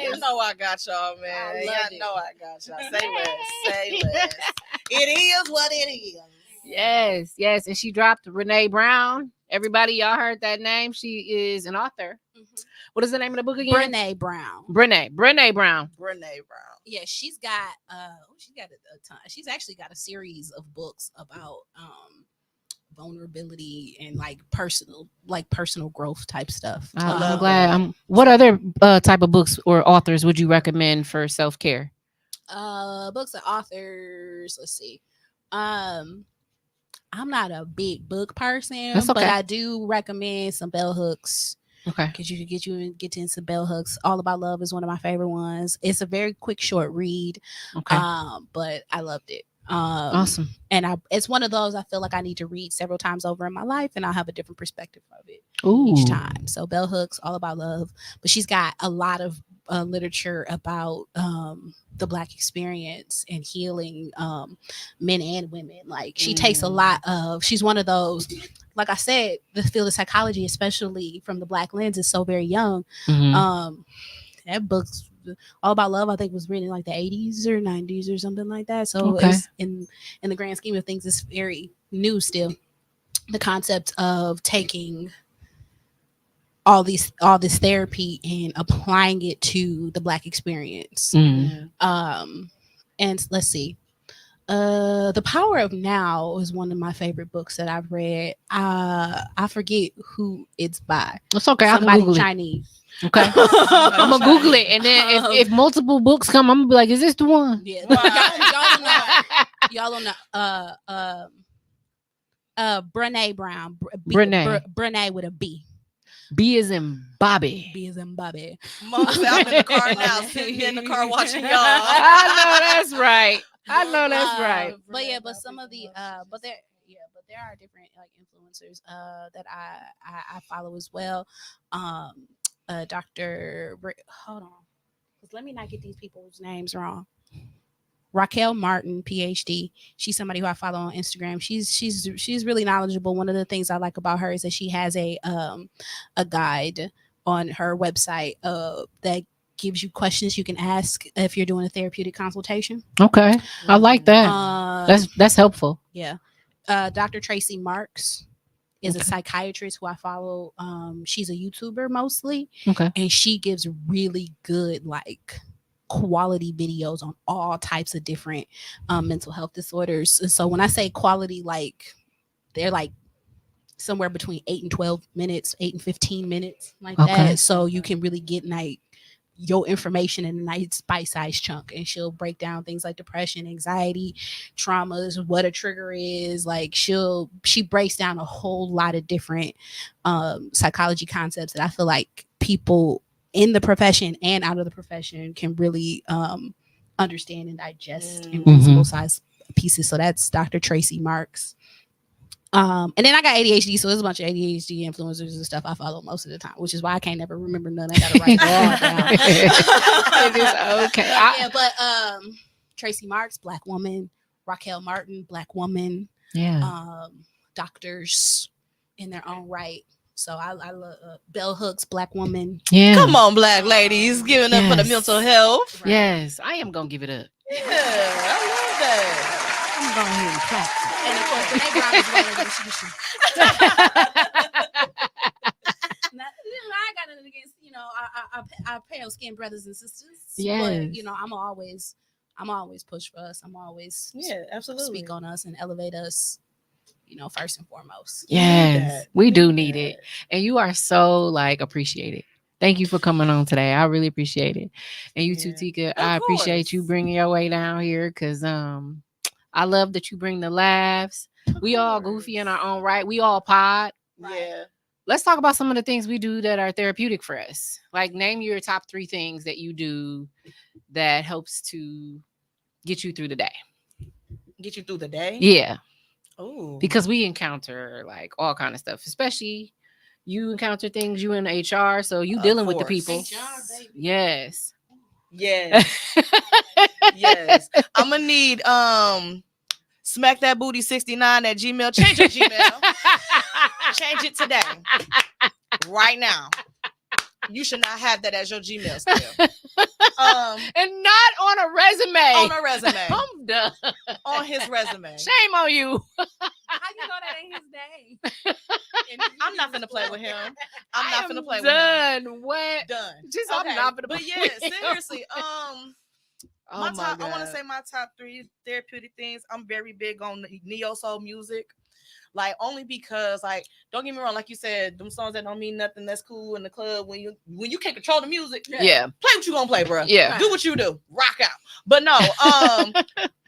You know I got y'all, man. Y'all know I got y'all. Say less. It is what it is. Yes. And she dropped Renee Brown. Everybody, y'all heard that name. She is an author. What is the name of the book again? Brene Brown. Brene Brown. Yeah, she's got a ton. She's actually got a series of books about vulnerability and like personal growth type stuff. I'm glad. What other type of books or authors would you recommend for self-care? Books and authors. Let's see. I'm not a big book person, but I do recommend some bell hooks. Okay. Because you could get into bell hooks. All About Love is one of my favorite ones. It's a very quick, short read. Okay. But I loved it. Awesome. And it's one of those I feel like I need to read several times over in my life, and I'll have a different perspective of it each time. So bell hooks, All About Love. But she's got a lot of literature about the Black experience and healing men and women. Like she takes a lot of, she's one of those, like I said, the field of psychology, especially from the Black lens, is so very young. That book's All About Love, I think, was written in like the 80s or 90s or something like that. So it's in the grand scheme of things, it's very new still. The concept of taking all this therapy and applying it to the Black experience. And let's see. The Power of Now is one of my favorite books that I've read. I forget who it's by. It's okay. I can Somebody Google it. Chinese. Okay. I'm gonna Google it, and then if multiple books come, I'm gonna be like, "Is this the one?" Yeah, y'all know. Y'all don't know. Brene Brown. Brene with a B. B is in Bobby. B is in Bobby. Mom said I'm in the car now, sitting here in the car watching y'all. I know that's right. I know that's right. But yeah, but some of the but there are different like influencers that I follow as well. Dr. Hold on, let me not get these people's names wrong. Raquel Martin, PhD. She's somebody who I follow on Instagram. She's really knowledgeable. One of the things I like about her is that she has a guide on her website that gives you questions you can ask if you're doing a therapeutic consultation. Okay, I like that. That's helpful. Yeah. Dr. Tracy Marks is a psychiatrist who I follow. She's a YouTuber mostly. Okay. And she gives really good like quality videos on all types of different mental health disorders. And so when I say quality, like they're like somewhere between 8 and 12 minutes, 8 and 15 minutes, like that. So you can really get like your information in a nice bite-sized chunk, and she'll break down things like depression, anxiety, traumas, what a trigger is. Like she breaks down a whole lot of different psychology concepts that I feel like people in the profession and out of the profession can really understand and digest in reasonable size pieces. So that's Dr. Tracy Marks. And then I got ADHD, so there's a bunch of ADHD influencers and stuff I follow most of the time, which is why I can't never remember none. I gotta write it all down. It is okay. Yeah, but Tracy Marks, Black woman. Raquel Martin, Black woman. Yeah. Doctors in their own right. So I love Bell Hooks, Black woman. Yeah. Come on, Black ladies, giving up for the mental health. Right. Yes, I am gonna give it up. Yeah, I love that. I'm going ahead and clap. And of course, Brene Brown is one of them. I got nothing against our pale skinned brothers and sisters. Yes. But I'm always push for us. I'm always absolutely speak on us and elevate us. First and foremost. Yes, we do need it, and you are so like appreciated. Thank you for coming on today. I really appreciate it, and you too, Tika. I appreciate you bringing your way down here because I love that you bring the laughs. We all goofy in our own right. We all pod. Yeah. Let's talk about some of the things we do that are therapeutic for us. Like, name your top 3 things that you do that helps to get you through the day. Get you through the day? Yeah. Oh. Because we encounter like all kind of stuff, especially you encounter things, you in HR, so you dealing with the people. HR, baby. Yes. Yes. Yes. I'm gonna need smack that booty 69 at Gmail. Change your Gmail. Change it today. Right now. You should not have that as your Gmail still. And not on a resume. On a resume. I'm done. On his resume. Shame on you. How you know that ain't his name? I'm not gonna play with him. I'm not gonna play with him. What? Done. Just Okay. I'm not gonna. But yeah, seriously. Oh my my top. God. I want to say my top 3 therapeutic things. I'm very big on neo soul music. Like, only because, like, don't get me wrong, like you said, them songs that don't mean nothing, that's cool in the club when you can't control the music. Yeah. Play what you gonna play, bro. Yeah. Do what you do. Rock out. But no,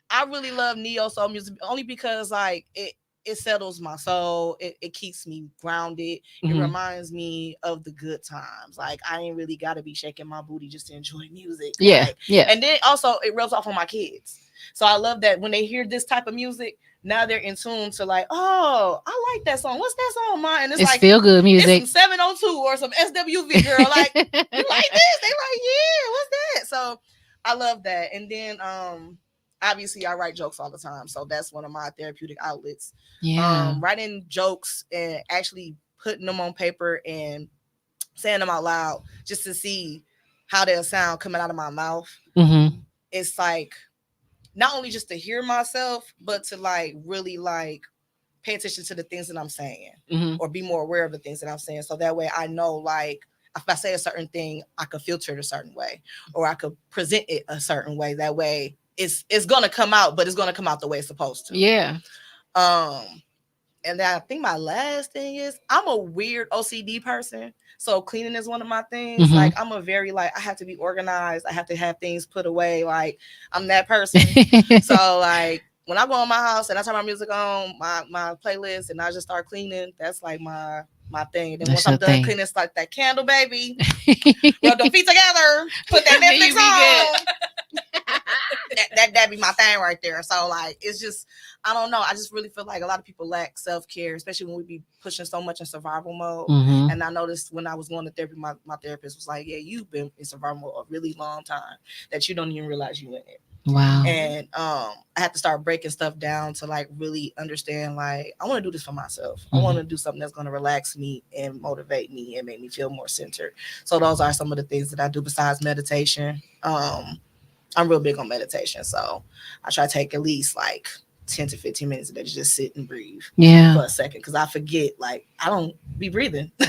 I really love neo soul music only because like it settles my soul. It keeps me grounded. It reminds me of the good times. Like, I ain't really gotta be shaking my booty just to enjoy music. Yeah. Like, yeah. And then also it rubs off on my kids. So I love that when they hear this type of music, now they're in tune to like, oh, I like that song. What's that song, mine? And it's like feel good music. It's some 702 or some SWV girl. Like, you like this? They like, yeah, what's that? So I love that. And then obviously I write jokes all the time. So that's one of my therapeutic outlets. Yeah. Writing jokes and actually putting them on paper and saying them out loud just to see how they'll sound coming out of my mouth. Mm-hmm. It's like not only just to hear myself, but to like really like pay attention to the things that I'm saying, Mhm. or be more aware of the things that I'm saying. So that way I know, like, if I say a certain thing, I could filter it a certain way, or I could present it a certain way. That way it's gonna come out, but it's gonna come out the way it's supposed to. Yeah. And then I think my last thing is I'm a weird OCD person. So cleaning is one of my things. Mhm. Like, I'm a very, like, I have to be organized. I have to have things put away. Like, I'm that person. So like, when I go in my house and I turn my music on, my playlist, and I just start cleaning, that's like my thing. Then That's once I'm your done thing. cleaning, it's like that candle, baby. Rub them feet together. Put that Then you Netflix be good. on. That be my thing right there. So like, it's just, I don't know. I just really feel like a lot of people lack self-care, especially when we be pushing so much in survival mode. Mhm. And I noticed when I was going to therapy, my therapist was like, yeah, you've been in survival mode a really long time that you don't even realize you in it. Wow. And I had to start breaking stuff down to like really understand, like, I want to do this for myself. I want to do something that's going to relax me and motivate me and make me feel more centered. So those are some of the things that I do besides meditation. I'm real big on meditation, so I try to take at least like 10 to 15 minutes of that to just sit and breathe Yeah. for a second, because I forget, like, I don't be breathing. I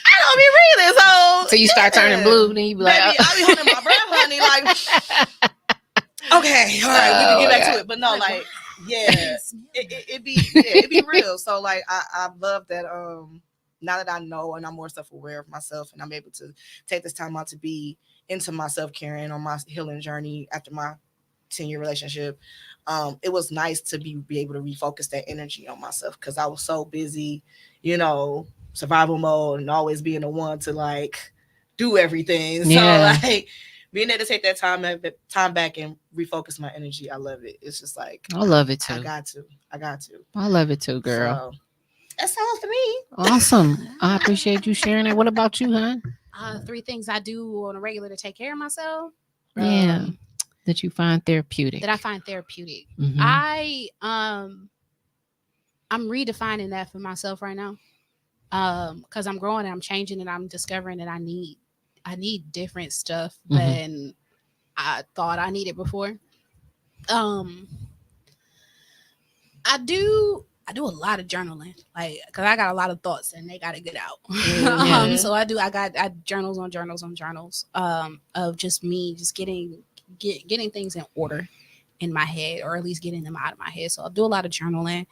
don't be breathing. So you start turning blue, then you be like, baby, I be holding my breath, honey. Like, okay, all right, we can get back to it. But no, like, yeah, it be real. So like, I love that. Now that I know and I'm more self-aware of myself, and I'm able to take this time out to be into my self-care and on my healing journey after my 10-year relationship, it was nice to be able to refocus that energy on myself, because I was so busy, survival mode, and always being the one to like do everything. Yeah. So like, being able to take that time back and refocus my energy, I love it. It's just like, I love it too. I got to. I love it too, girl. So that's all for me. Awesome. I appreciate you sharing it. What about you, hon? 3 things I do on a regular to take care of myself. Yeah. That you find therapeutic. That I find therapeutic. Mhm. I'm redefining that for myself right now. Because I'm growing and I'm changing, and I'm discovering that I need different stuff than I thought I needed before. I do a lot of journaling, like, because I got a lot of thoughts and they got to get out. So I got journals on journals on journals of just me just getting things in order in my head, or at least getting them out of my head. So I'll do a lot of journaling,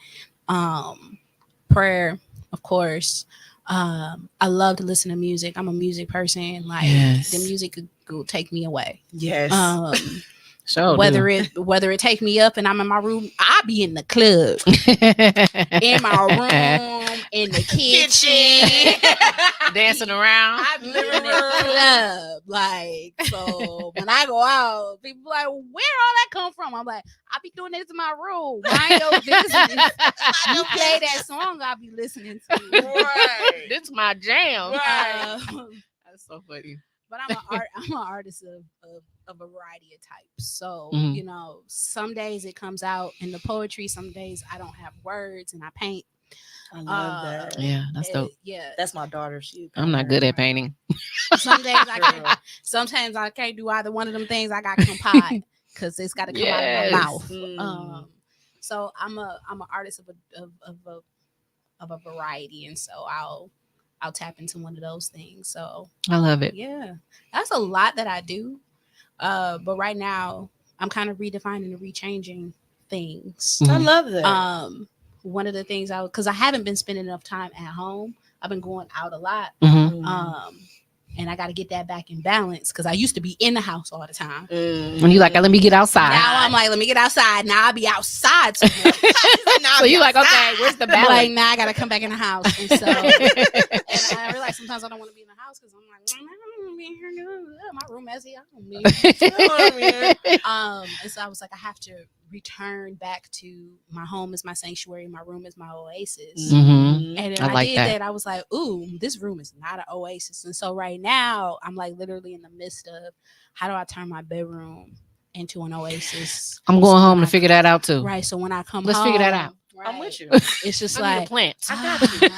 prayer, of course. I love to listen to music. I'm a music person. Like, the music could take me away. Yes. So whether it take me up and I'm in my room, I be in the club, in my room, in the kitchen, dancing around. I be in the club. Like, so when I go out, people like, where all that come from? I'm like, I be doing this in my room. Mind your business. You play that song, I be listening to. Right. This is my jam. Right. That's so funny. But I'm an artist of a variety of types. So, some days it comes out in the poetry. Some days I don't have words and I paint. I love that. Yeah, that's dope. Yeah. That's my daughter. I'm not good at painting. Some days I can't. Sometimes I can't do either one of them things. I got compiled because it's got to come out of my mouth. So I'm an artist of a variety, and so I'll tap into one of those things. So I love it. Yeah, that's a lot that I do. But right now I'm kind of redefining and rechanging things. I love that. One of the things because I haven't been spending enough time at home. I've been going out a lot. And I got to get that back in balance, because I used to be in the house all the time. When you like, let me get outside. Now I'm like, let me get outside. Now I'll be outside too much. So you like, okay, where's the balance? Like, now I got to come back in the house. And so, and I realize sometimes I don't want to be in the house, because I'm like, I don't want to be in here. My room messy. I don't be. And so I was like, I have to return back to my home is my sanctuary, my room is my oasis. And then I did that. I was like, ooh, this room is not an oasis. And so right now I'm like literally in the midst of, how do I turn my bedroom into an oasis? I'm going home to figure that out too. Right. So when I come let's home, figure that out. Right, I'm with you. It's just I need like a plant. I got you.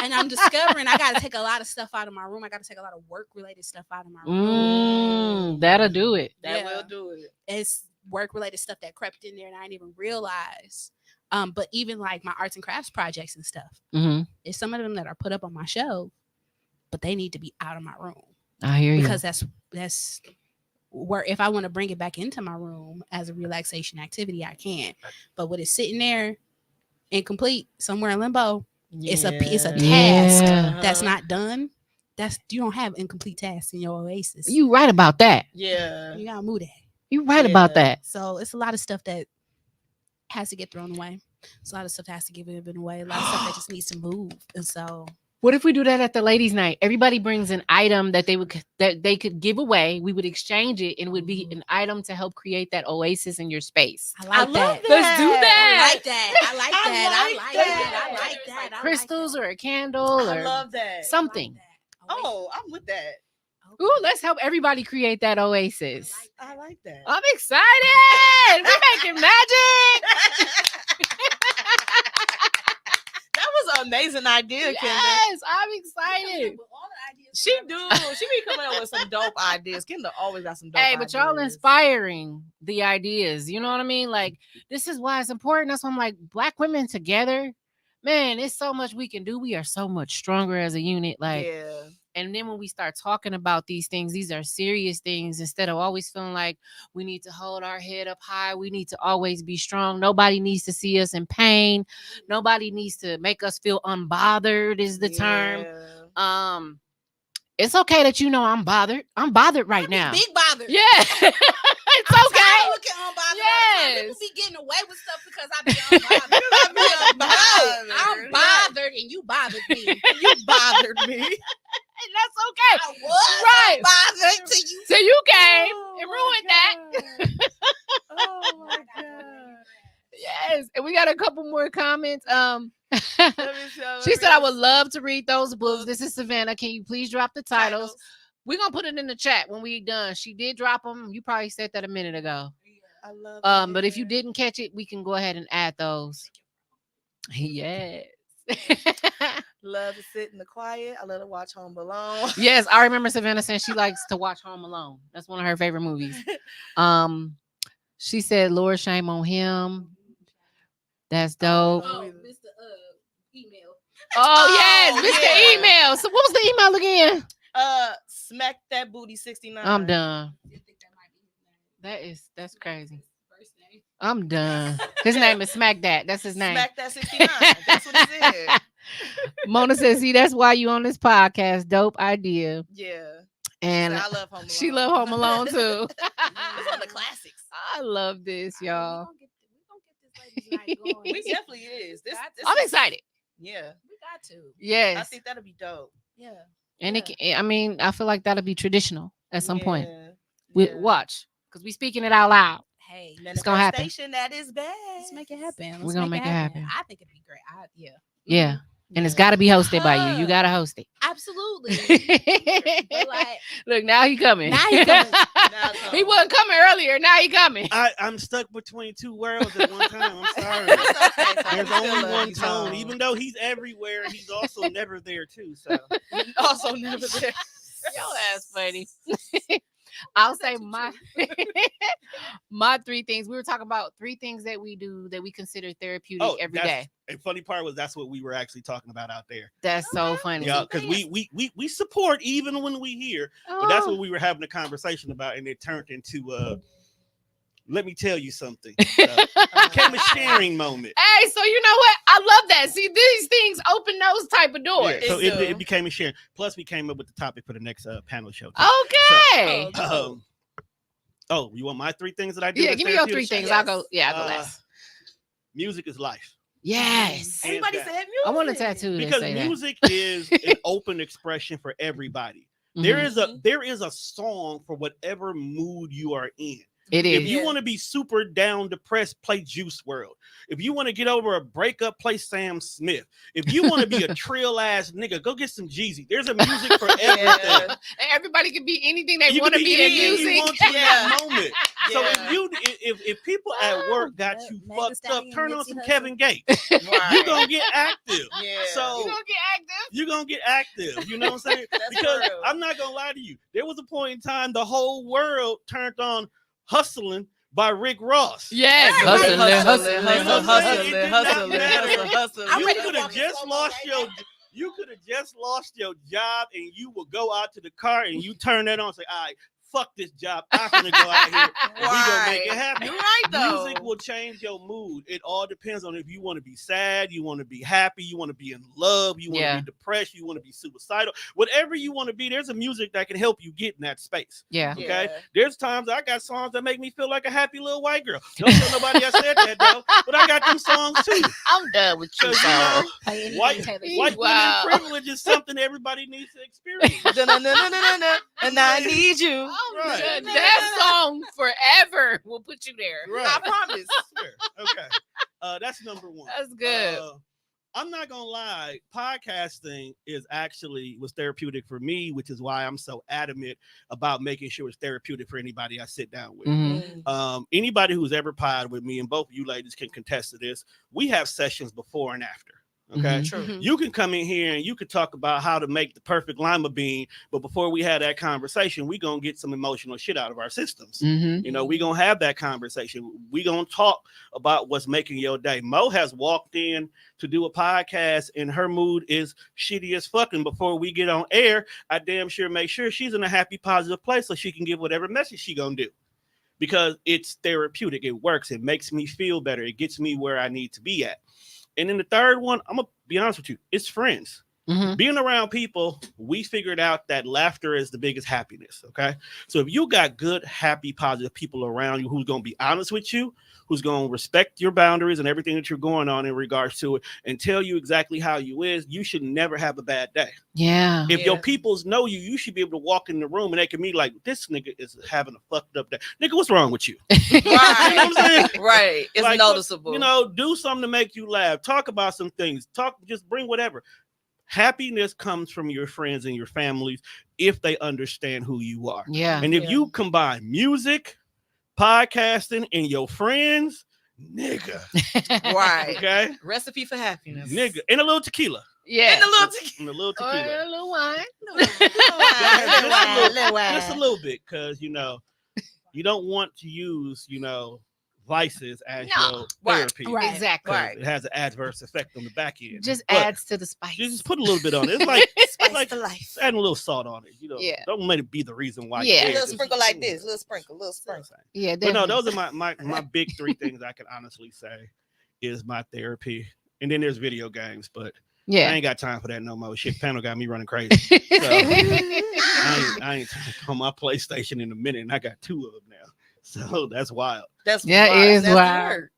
And I'm discovering I got to take a lot of stuff out of my room. I got to take a lot of work related stuff out of my room. That'll do it. That will do it. It's work related stuff that crept in there and I didn't even realize. But even like my arts and crafts projects and stuff, Mm-hmm. it's some of them that are put up on my shelf, but they need to be out of my room. I hear you. Because that's where, if I want to bring it back into my room as a relaxation activity, I can. But with it sitting there incomplete somewhere in limbo, it's a task that's not done. You don't have incomplete tasks in your oasis. You right about that. Yeah. You gotta move that. You right about that. So it's a lot of stuff that has to get thrown away. It's a lot of stuff that has to get given away. A lot of stuff that just needs to move. And so, what if we do that at the ladies' night? Everybody brings an item that they could give away. We would exchange it, and it would be an item to help create that oasis in your space. I love that. Let's do that. I like that. I like that. I like that. Crystals or a candle or I love that. something. Oh, I'm with that. Okay. Ooh, let's help everybody create that oasis. I like that. I'm excited. We're making magic. That was an amazing idea, Kendra. Yes, I'm excited. She be coming up with some dope ideas. Kendra always got some dope Hey, ideas. but y'all inspiring the ideas. You know what I mean? Like, this is why it's important. That's why I'm like, Black women together, man, it's so much we can do. We are so much stronger as a unit. Like, yeah. and then when we start talking about these things, these are serious things. Instead of always feeling like we need to hold our head up high, we need to always be strong. Nobody needs to see us in pain. Nobody needs to make us feel unbothered is the term. It's okay that I'm bothered. I'm bothered right now. Big bothered. Yeah. It's okay. I'm looking unbothered. Yes. People be getting away with stuff because I be unbothered. I'm bothered and you bothered me. You bothered me. And that's okay. I was Right. bothered till you. So you came and ruined that. Oh my God. Yes. And we got a couple more comments. Let me She said, I would love to read those books. This is Savannah. Can you please drop the titles? We're going to put it in the chat when we're done. She did drop them. You probably said that a minute ago. I love But if you didn't catch it, we can go ahead and add those. Yes. Love to sit in the quiet. I love to watch Home Alone. Yes, I remember Savannah saying she likes to watch Home Alone. That's one of her favorite movies. She said, Lord, shame on him. That's dope. Oh, Mr. Email. Oh, yes, Mr. Email. So what was the email again? Smack that booty 69. I'm done. That's crazy. I'm done. His name is Smack That. That's his name. Smack that 69. That's what he said. Mona says, see, that's why you on this podcast. Dope idea. Yeah. And I love Home Alone. she love Home Alone too. It's one of the classics. I love this, y'all. We gonna get this ladies' night going. We definitely is. This I'm excited. Yeah. We got to. Yes. I think that'll be dope. Yeah. And it can, I mean, I feel like that'll be traditional at some point. Yeah. Watch, because we speaking it out loud. Hey, It's gonna happen. That is bad. let's make it happen. We're gonna make it happen. I think it'd be great. Yeah. Yeah. And it's got to be hosted by you. You got to host it. Absolutely. But like, Look, now he coming. Now he coming. He wasn't coming earlier. Now he coming. I'm stuck between two worlds at one time. I'm sorry. There's only one tone. Even though he's everywhere, he's also never there too. So also never there. Yo, that's funny. I'll say my three things. We were talking about three things that we do that we consider therapeutic every day. And funny part was that's what we were actually talking about out there. That's so funny. Yeah, because we support even when we hear, but that's what we were having a conversation about, and it turned into let me tell you something. It became a sharing moment. Hey, so you know what? I love that. See, these things open those type of doors. Yeah, so it became a sharing. Plus, we came up with the topic for the next panel show. Okay. So, you want my three things that I do? Yeah, give me your three things. I'll go last. Music is life. Yes. Everybody said music. I want a tattoo because say music is an open expression for everybody. Mm-hmm. There is a song for whatever mood you are in. It is. If you want to be super down, depressed, play Juice WRLD. If you want to get over a breakup, play Sam Smith. If you want to be a trill ass nigga, go get some Jeezy. There's a music for everything. And everybody can be anything they You want to can be in anything music. you want to in that moment. So Yeah. if people at work got you Megan fucked up, Stallion, turn on Nipsey some Hussle. Kevin Gates. Right. You're gonna get active. Yeah. So You gonna get active? you're gonna get active. You know what I'm saying? That's Because real. I'm not gonna lie to you. There was a point in time the whole world turned on hustling by Rick Ross. Yes, Hustling, hustling, hustling. I'm You ready to could have walk just slow-mo lost right your now. you could have just lost your job and you will go out to the car and you turn that on and say, all right, fuck this job. I'm gonna go out here and we gonna make it happen. You're right, though. Music will change your mood. It all depends on if you want to be sad, you want to be happy, you want to be in love, you want to be depressed, you want to be suicidal. Whatever you want to be, there's a music that can help you get in that space. Yeah. Okay. Yeah. There's times I got songs that make me feel like a happy little white girl. Don't tell nobody I said that though, but I got them songs too. I'm done with you. 'Cause, you know, Play anything white Taylor white Swift. Wow. women privilege is something everybody needs to experience. And I need you. Right. That song forever will put you there. Right. I promise. Swear. Okay. That's number one. That's good. I'm not gonna lie, podcasting was therapeutic for me, which is why I'm so adamant about making sure it's therapeutic for anybody I sit down with. Mhm. Anybody who's ever pod with me, and both of you ladies can contest to this, we have sessions before and after. Okay. Mhm. True. Mhm. You can come in here and you can talk about how to make the perfect lima bean, but before we have that conversation, we gonna get some emotional shit out of our systems. Mhm. You know, we gonna have that conversation. We gonna talk about what's making your day. Mo has walked in to do a podcast and her mood is shitty as fucking. Before we get on air, I damn sure make sure she's in a happy, positive place so she can give whatever message she gonna do. Because it's therapeutic. It works. It makes me feel better. It gets me where I need to be at. And then the third one, I'm gonna be honest with you, it's friends. Mhm. Being around people, we figured out that laughter is the biggest happiness. Okay. So if you got good, happy, positive people around you who's gonna be honest with you, who's gonna respect your boundaries and everything that you're going on in regards to it, and tell you exactly how you is, you should never have a bad day. Yeah. If Yeah. your peoples know you, you should be able to walk in the room and they can be like, this nigga is having a fucked up day. Nigga, what's wrong with you? You know what I'm saying? Right. It's Like, noticeable. You know, do something to make you laugh. Talk about some things. Just bring whatever. Happiness comes from your friends and your families if they understand who you are. Yeah. And if Yeah. you combine music, podcasting, and your friends, nigga, Right. okay? Recipe for happiness. Nigga, and a little tequila. Yeah. And a little tequila. And a little Or tequila. a little wine. Just a little bit, because you don't want to use vices as No. your Right. therapy. Right. Exactly. 'Cause Right. it has an adverse effect on the back end. Just But adds to the spice. you just put a little bit on it. It's like Spice to life. adding a little salt on it. Yeah. Don't let it be the reason why. Yeah. you're A there. little Just- sprinkle like this. Little sprinkle. Yeah. But no, Definitely. those are my big three things I can honestly say is my therapy. And then there's video games, but I Yeah. ain't got time for that no more. Shit, panel got me running crazy. I ain't on my PlayStation in a minute, and I got 2 of them now. So that's wild. That's That wild. is That's wild. weird.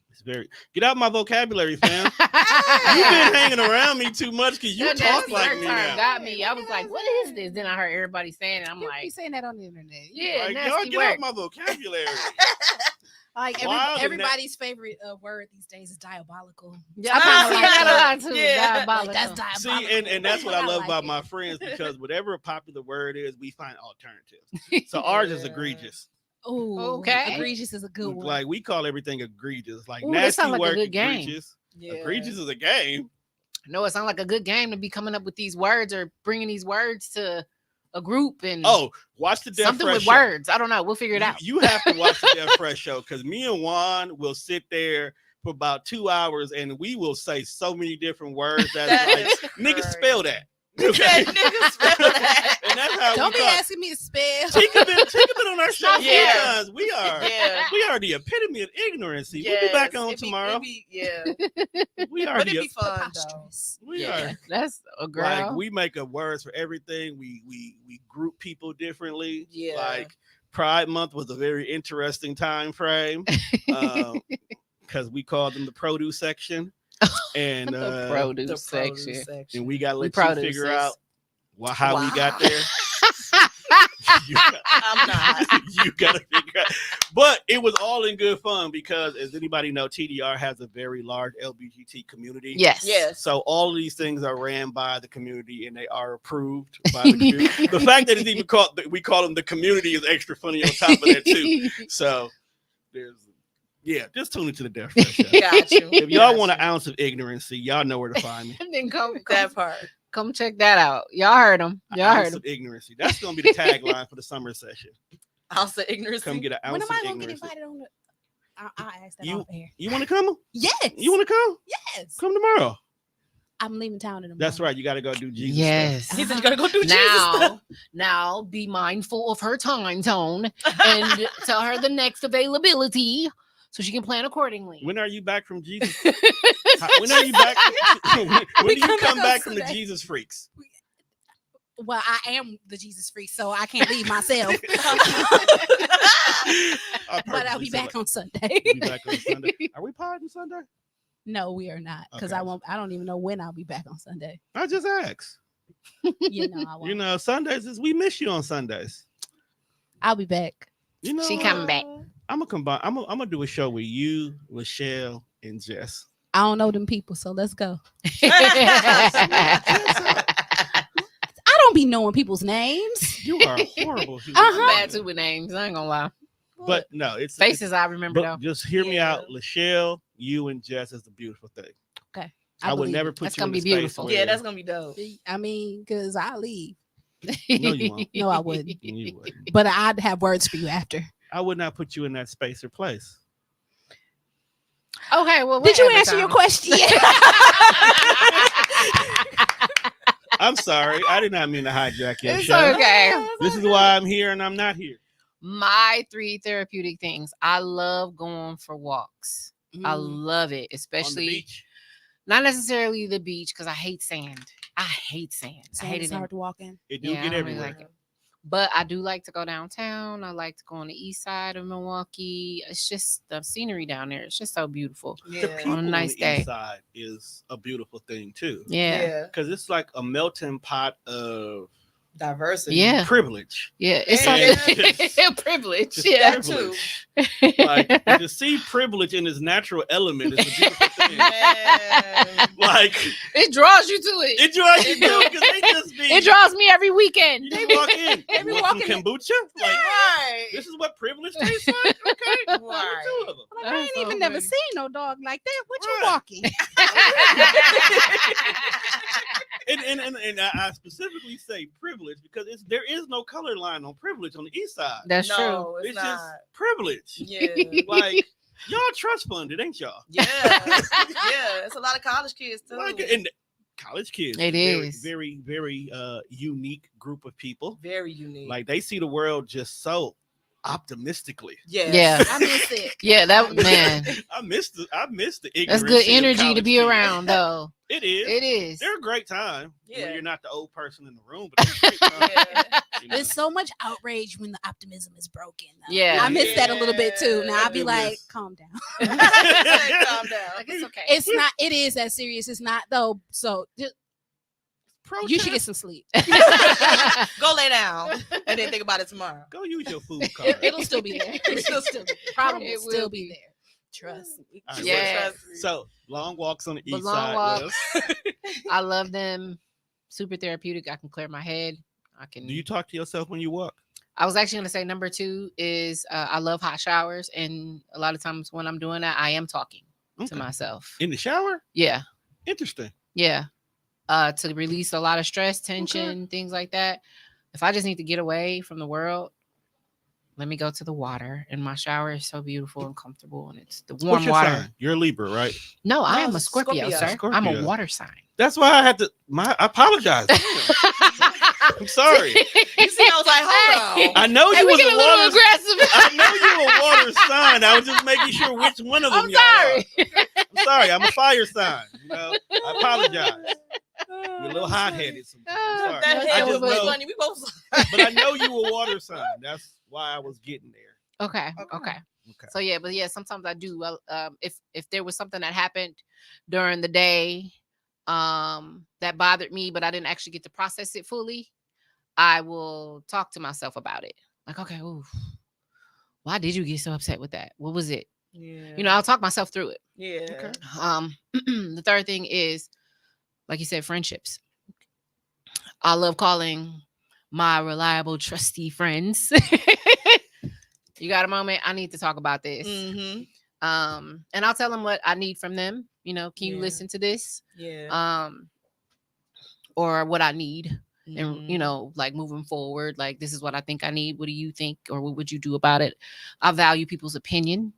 It's very get out my vocabulary, fam. You've been hanging around me too much because you That talk nasty like word me term now. got me. I was like, what is this? Then I heard everybody saying it. I'm You like, be saying that on the internet. yeah, Like, y'all nasty get out word. my vocabulary. Like Wild and everybody's favorite word these days is diabolical. Yeah, I I kinda see like that a that. lot too. Yeah. Diabolical. Like, that's diabolical. See, and that's what I love like about it. my friends, because whatever a popular word is, we find alternatives. So ours is Yeah. egregious. Ooh, Okay. egregious is a good one. Like we call everything egregious. Like Ooh, that nasty sound like a work good game. egregious. Yeah. Egregious is a game. No, it sounds like a good game to be coming up with these words or bringing these words to a group and Oh, watch the Death something Fresh with show. words. I don't know. We'll figure it out. You have to watch the Death Fresh show, because me and Juan will sit there for about 2 hours and we will say so many different words That that is like niggas crazy. spell that. Yeah, Okay. niggas spell that. And that's how Don't we be talk. asking me to spell. Tika been on our show Yeah. sometimes. We are. Yeah. We are the epitome of ignorancy. We'll be Yes, back on it'd be- tomorrow. it'd be- yeah. We are But it'd the be fun, though. Preposterous. we Yeah, are that's a girl. like we make up words for everything. We group people differently. Yeah. Like Pride Month was a very interesting time frame. Because we called them the produce section. And the The produce produce section. section. and we gotta We let you produce figure this. out how we got Wow. there. you, I'm not. you gotta figure out. But it was all in good fun because, as anybody know, TDR has a very large LGBT community. Yes. Yes. So all of these things are ran by the community and they are approved by the community. The fact that it's even called, that we call them the community, is extra funny on top of that too. So just tune into the Death Fresh show. Got you. If y'all Got want an you. ounce of ignorancy, y'all know where to find me. And then come That part. check that out. Y'all heard him. An Y'all ounce heard him. of ignorancy. That's gonna be the tagline for the summer session. Ounce of ignorance. Come get an When ounce am of I gonna get ignorance. invited on the? I'll ask that You- off air. You want to come? Yes. You want to come? Yes. Come tomorrow. I'm leaving town in the morning. That's right. You got to go do Jesus Yes. stuff. He said you gotta go do Jesus Now, stuff. now be mindful of her time zone and tell her the next availability so she can plan accordingly. When are you back from Jesus? When are you back? When do you come back from the Jesus freaks? Well, I am the Jesus freak, so I can't leave myself. But I'll be back on Sunday. You'll be back on Sunday. Are we potting Sunday? No, we are not, because Okay. I don't even know when I'll be back on Sunday. I just asked. I won't. You know, Sundays is we miss you on Sundays. I'll be back. You know, She coming back. I'm gonna combine. I'm gonna do a show with you, Michelle, and Jess. I don't know them people, so let's go. I don't be knowing people's names. You are horrible. human Uh-huh. being. Bad too with names. I ain't gonna lie. But no, it's Faces I remember But though. just hear me Yeah. out, Lachelle. You and Jess is the beautiful thing. Okay. I would believe never it. put That's you gonna in be the space beautiful. where- Yeah, that's gonna be dope. I mean, because I leave, No, you won't. No, I wouldn't. You wouldn't. but I'd have words for you after. I would not put you in that space or place. Okay, well, Did you whatever, answer your Tom. question? I'm sorry. I did not mean to hijack your It's show. okay. This is why I'm here and I'm not here. My 3 therapeutic things. I love going for walks. I love it, On the especially beach. not necessarily the beach because I hate sand. I hate sand. I Sand hate is it. hard to walk in. It do Yeah, I get don't really everywhere. like it. But I do like to go downtown. I like to go on the east side of Milwaukee. It's just the scenery down there. It's just so beautiful. Yeah. The people on nice the day. east side is a beautiful thing too. Yeah. Yeah. Because it's like a melting pot of Diversity. Yeah. privilege. Yeah. It's And- a privilege. Just Yeah. That too. privilege. Like to see privilege in its natural element is a beautiful thing. Man. Like It draws you to it. it draws you to because they just be It draws me every weekend. you just walk in. They be You want some walking in- kombucha? Like Right. this is what privilege tastes like? Okay. Right. Two of them. Like, I ain't That's so even never funny. seen no dog like that. What you Right. walking? And I specifically say privilege because there is no color line on privilege on the east side. That's true. No, it's It's not. just privilege. Yeah. Like y'all trust funded, ain't y'all? Yeah. Yeah. It's a lot of college kids too. Like and college kids. It very, is. very, very unique group of people. Very unique. Like they see the world just so optimistically. yes. Yeah. I miss it. Yeah, that man. I missed the ignorance. That's good of energy to college be kids. around, though. It is. It is. They're a great time Yeah. when you're not the old person in the room. But they're a great time, Yeah. you know? There's so much outrage when the optimism is broken. though. Yeah. I miss that a little bit too. Now Yeah. I'll be I do like, miss- calm down. Calm down. Like, it's okay. It's not. It is that serious. It's not though. So you should get some sleep. Go lay down and then think about it tomorrow. Go use your food card. It'll still be there. It'll still be there. Problem It will will still be. be there. Trust me. All right, Yeah. So long walks on the But east long side. walks. was- I love them. Super therapeutic. I can clear my head. I can. Do you talk to yourself when you walk? I was actually going to say number 2 is I love hot showers, and a lot of times when I'm doing that, I am talking to Okay. myself. In the shower? Yeah, Interesting. yeah. To release a lot of stress, tension, things like that. If I just need to get away from the world, let me go to the water. And my shower is so beautiful and comfortable, and it's the warm What's your water. sign? You're a Libra, right? No, I am No, a Scorpio, Scorpio. sir. I'm a Scorpio. water sign. That's why I had to. I apologize. I'm sorry. You see, I was like, hold on. I know Hey, you we was get a a little water. aggressive. I know you a water sign. I was just making sure which one of them I'm y'all sorry. are. I'm sorry. I'm a fire sign. You know, I apologize. You're a little hot headed. Ah, That I head just was know, funny. We both. but I know you a water sign. That's why I was getting there. Okay. Okay. Okay. Okay. So yeah, but yeah, sometimes I do. If there was something that happened during the day, that bothered me, but I didn't actually get to process it fully, I will talk to myself about it. Like, okay, ooh, why did you get so upset with that? What was it? Yeah. You know, I'll talk myself through it. Yeah. Okay. The third thing is, like you said, friendships. I love calling my reliable, trusty friends. You got a moment? I need to talk about this. Mm-hmm. And I'll tell them what I need from them. You know, can you Yeah. listen to this? Yeah. Or what I need. and like moving forward, like this is what I think I need. What do you think, or what would you do about it? I value people's opinion,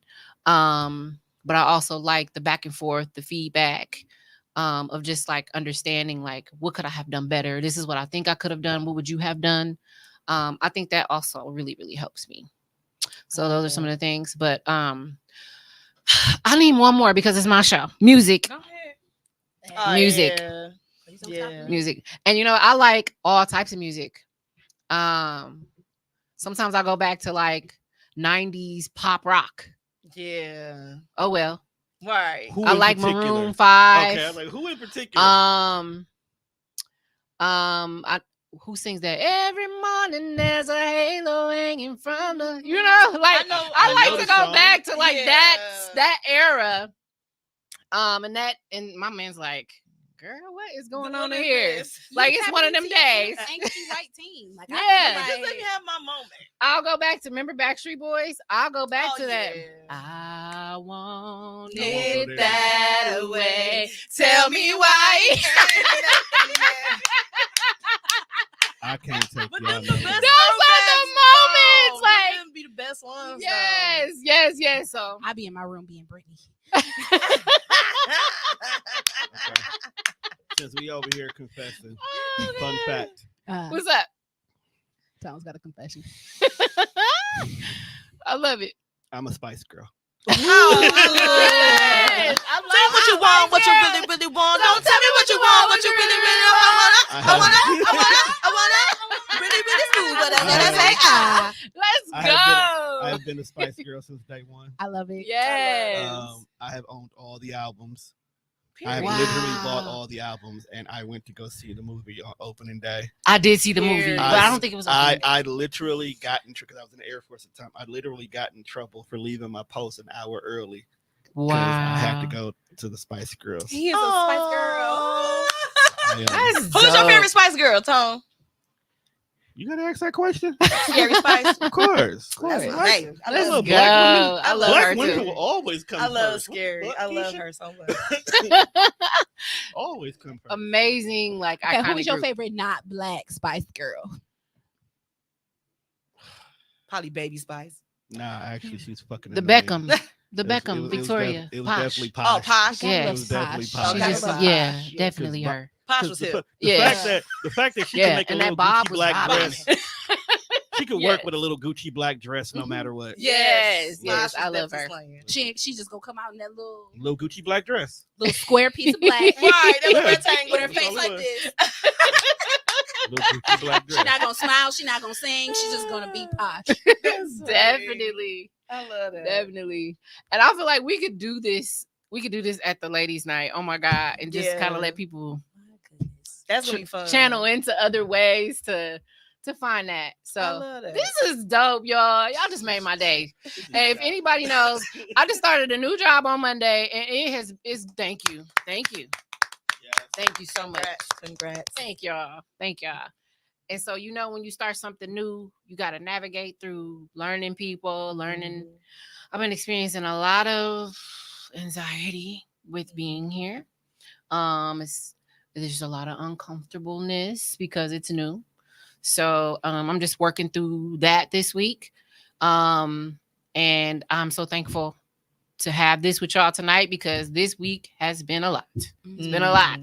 but I also like the back and forth, the feedback, of just like understanding like what could I have done better. This is what I think I could have done. What would you have done? I think that also really really helps me. So those are some of the things. But I need one more because it's my show. Music. Go ahead. Music. Yeah. Music. And I like all types of music. Sometimes I go back to like 90s pop rock. Yeah. Oh well. Right. Who I in like particular? Maroon 5. Okay, I was like, who in particular? Who sings that? Every morning there's a halo hanging from the, like I I like know to the go song. back to like Yeah. that era. And my man's like, girl, what is going on in here? This? Like it's one of them days. Angsty white teen. Like, Yeah. I Just feel let me like, have my moment. I'll go back to remember Backstreet Boys. I'll go back to that. Yeah. I want Don't it go there. that way. Tell me why. I can't take But y'all. them the best Those are the throwbacks, moments, though. like- Them be the best ones. Yes. So I be in my room being Britney. Okay. Since we over here confessing, fun fact. what's up? Tom's got a confession. I love it. I'm a Spice Girl. Yes, Yes. I Tell me what you want, what you really, really want. Don't tell me what you want, what you really, really want. I wanna, really, really smooth. But I gotta say, Let's go. I have been a Spice Girl since day one. I love it. Yes. I have owned all the albums. I Period. have Wow. literally bought all the albums, and I went to go see the movie on opening day. I did see the movie, Period. but I don't think it was. I literally got in trouble because I was in the Air Force at the time. I literally got in trouble for leaving my post an hour early because I had to go to the Spice Girls. He is a Spice Girl. That's Who's your dope. favorite Spice Girl, Tone? You gotta ask that question. Scary Spice. Of course. That's my What? favorite. I Let's love go. black women- I love Black her women too. will always come I love first. What the Scary. fuck, I love Keisha? her so much. Always come first. Amazing, like Okay, iconic who is your group. favorite not black Spice Girl? Probably Baby Spice. Nah, actually, she's fucking The annoying. Beckham, the It was- Beckham, it was Victoria, it was Posh. definitely Oh, Posh. Posh. Yeah. It was definitely Posh. Posh. She Okay, just, Posh. yeah, Yeah, definitely her. Posh was hip. Yeah. The fact that she Yeah, can make a and little that bob Gucci was black bobbing. dress, she could work Yes. with a little Gucci black dress no matter what. Yes, Posh yes, was I love definitely her. slaying. She just gonna come out in that Little Gucci black dress. little square piece of black. Right, that was Yeah. rectangle. With her That's face all it like was. this. Little Gucci black She's dress. not gonna smile. She's not gonna sing. She's just gonna be Posh. Definitely, I love that. definitely. And I feel like we could do this. We could do this at the ladies' night. Oh my god, and just kind Yeah. of let people My goodness. That's gonna be fun. channel into other ways to find that. I So love that. this is dope, y'all. Y'all just made my day. And if anybody knows, I just started a new job on Monday, and it's thank you. Thank you so much. Congrats. Thank y'all. And so when you start something new, you got to navigate through learning people, learning. I've been experiencing a lot of anxiety with being here. There's a lot of uncomfortableness because it's new. So I'm just working through that this week. And I'm so thankful to have this with y'all tonight because this week has been a lot. It's been a lot.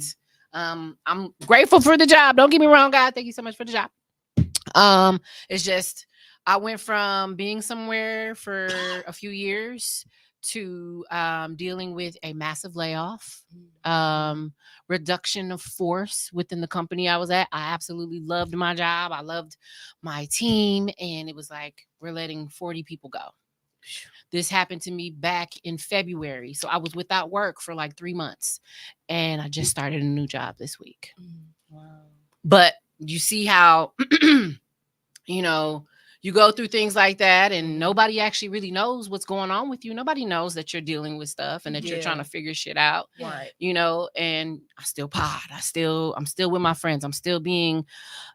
I'm grateful for the job. Don't get me wrong, God. Thank you so much for the job. It's just I went from being somewhere for a few years to dealing with a massive layoff, reduction of force within the company I was at. I absolutely loved my job. I loved my team. And it was like, we're letting 40 people go. This happened to me back in February. So I was without work for like 3 months. And I just started a new job this week. Wow. But you see how, you go through things like that and nobody actually really knows what's going on with you. Nobody knows that you're dealing with stuff and that you're trying to figure shit out, Right. and I still pod. I'm still with my friends. I'm still being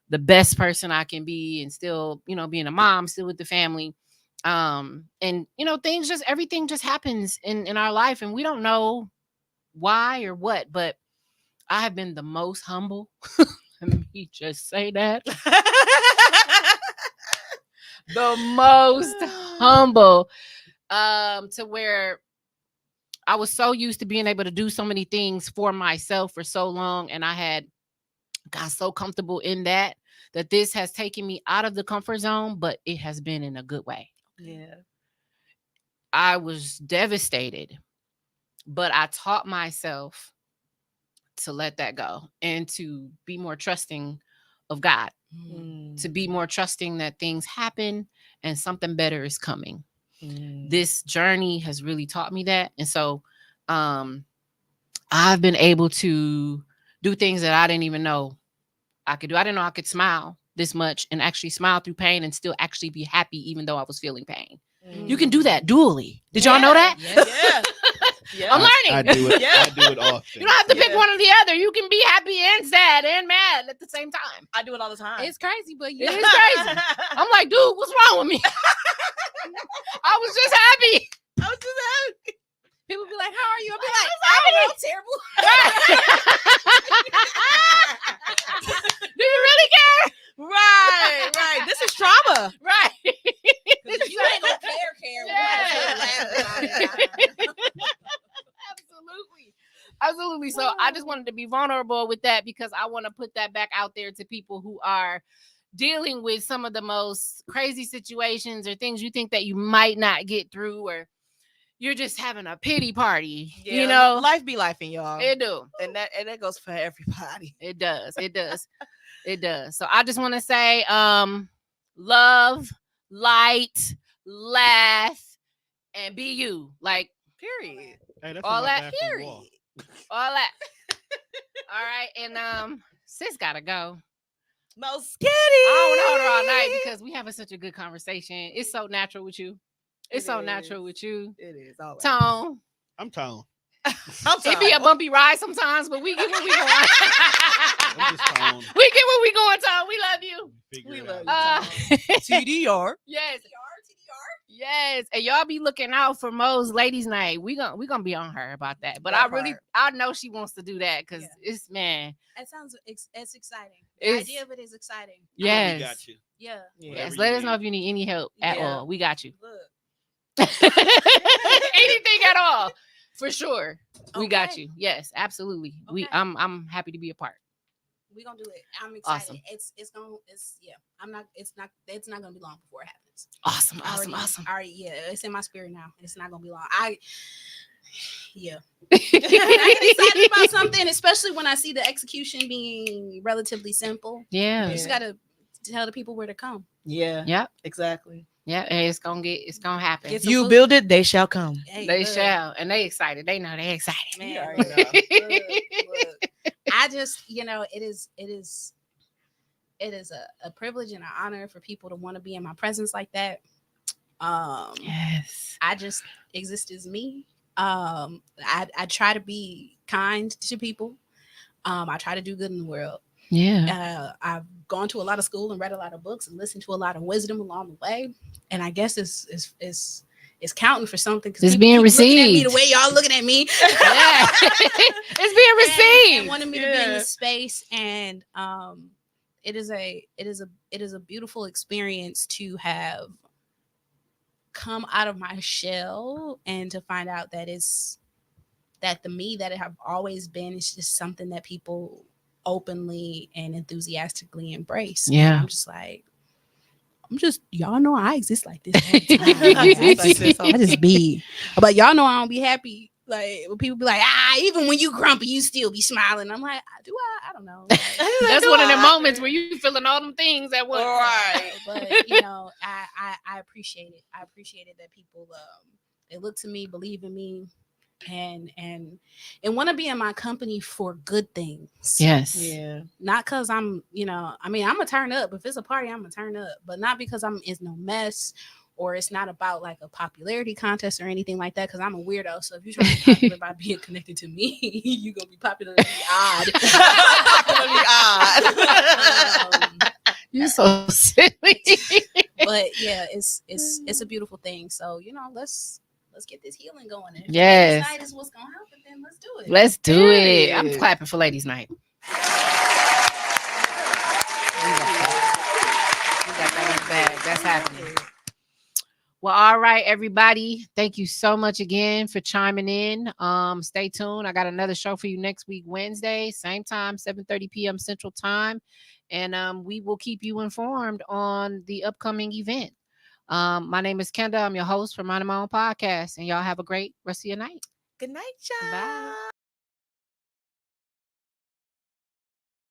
the best person I can be and still, being a mom, still with the family. And everything just happens in our life and we don't know why or what, but I have been the most humble Let me just say that. The most humble, to where I was so used to being able to do so many things for myself for so long, and I had got so comfortable in that this has taken me out of the comfort zone, but it has been in a good way. Yeah. I was devastated, but I taught myself to let that go and to be more trusting of God, to be more trusting that things happen and something better is coming. This journey has really taught me that. And so I've been able to do things that I didn't even know I could do. I didn't know I could smile this much and actually smile through pain and still actually be happy even though I was feeling pain. You can do that dually. Did y'all know that? Yeah. Yeah. I'm learning. I do it. Yeah. I do it often. You don't have to pick one or the other. You can be happy and sad and mad at the same time. I do it all the time. It's crazy, but It is crazy. I'm like, dude, what's wrong with me? I was just happy. I was just happy. People be like, "How are you?" I'll be like, "I don't know, terrible." Do you really care? Right. This is trauma. Right. You ain't gonna care. Yeah. Absolutely. So I just wanted to be vulnerable with that because I want to put that back out there to people who are dealing with some of the most crazy situations or things you think that you might not get through, or you're just having a pity party. Yeah, you know, life be lifing, y'all. it do. And that goes for everybody. It does. It does. So I just want to say, love, light, laugh, and be you. Like, Period. Hey, that's all on my that. bathroom wall. All that. All right. And sis gotta go. Moeshgetti. I don't want to hold her all night because we having such a good conversation. It's so natural with you. It's so natural with you. It is. All right. Tone. I'm Tone. It be a bumpy ride sometimes, but we get where we going. I'm just Tone. We get where we going, Tone. We love you. Figure We it love out. you. TDR. Yes. Yes. And y'all be looking out for Mo's ladies' night. We gonna be on her about that. But That I know she wants to do that because it's, man. It sounds it's exciting. The It's- idea of it is exciting. Yes. We got you. Yeah. Yes. Whatever Let you us know need. if you need any help at Yeah. all. We got you. Look. Anything at all. For sure. We got Okay. you. Yes, absolutely. Okay. I'm happy to be a part. We're gonna do it. I'm excited. Awesome. It's not gonna be long before it happens. Awesome. Already, yeah, it's in my spirit now. It's not gonna be long. I'm excited about something, especially when I see the execution being relatively simple. Yeah. You just gotta tell the people where to come. Yeah. Yep. Exactly. Yeah. And it's gonna happen. Get some You food. build it, they shall come. Hey, They look, shall. And they excited. They know they excited. man. You already know. Look. I just, it is a privilege and an honor for people to want to be in my presence like that. Yes. I just exist as me. I try to be kind to people. I try to do good in the world. Yeah. I've gone to a lot of school and read a lot of books and listened to a lot of wisdom along the way. And I guess it's counting for something because It's being looking at me the received. way y'all looking at me. Yeah. It's being received. And wanted me to be in this space, and it is a beautiful experience to have come out of my shell and to find out that the me that I have always been is just something that people openly and enthusiastically embrace. Yeah. And I'm just y'all know I exist like this all the time. I just be, but y'all know I don't be happy. Like when people be like, even when you grumpy, you still be smiling. I'm like, I don't know. Like, That's one of the moments where you feeling all them things at once. Right. but I appreciate it. I appreciate it that people they look to me, believe in me, and want to be in my company for good things. Yes. Yeah. Not because I'm gonna turn up. If it's a party, I'm gonna turn up, but not because it's no mess. Or it's not about like a popularity contest or anything like that, because I'm a weirdo. So if you're trying to be popular by being connected to me, you're gonna be popular and be odd. You're so silly. But yeah, it's a beautiful thing. So let's get this healing going. If Yes. tonight is what's gonna happen, then let's do it. Let's do it. I'm Period. clapping for ladies' night. got that in the bag. That's happening. Well, all right, everybody. Thank you so much again for chiming in. Stay tuned. I got another show for you next week, Wednesday, same time, 7:30 p.m. Central Time. And we will keep you informed on the upcoming event. My name is Kenda. I'm your host for Minding My Own Podcast. And y'all have a great rest of your night. Good night, Bye. y'all.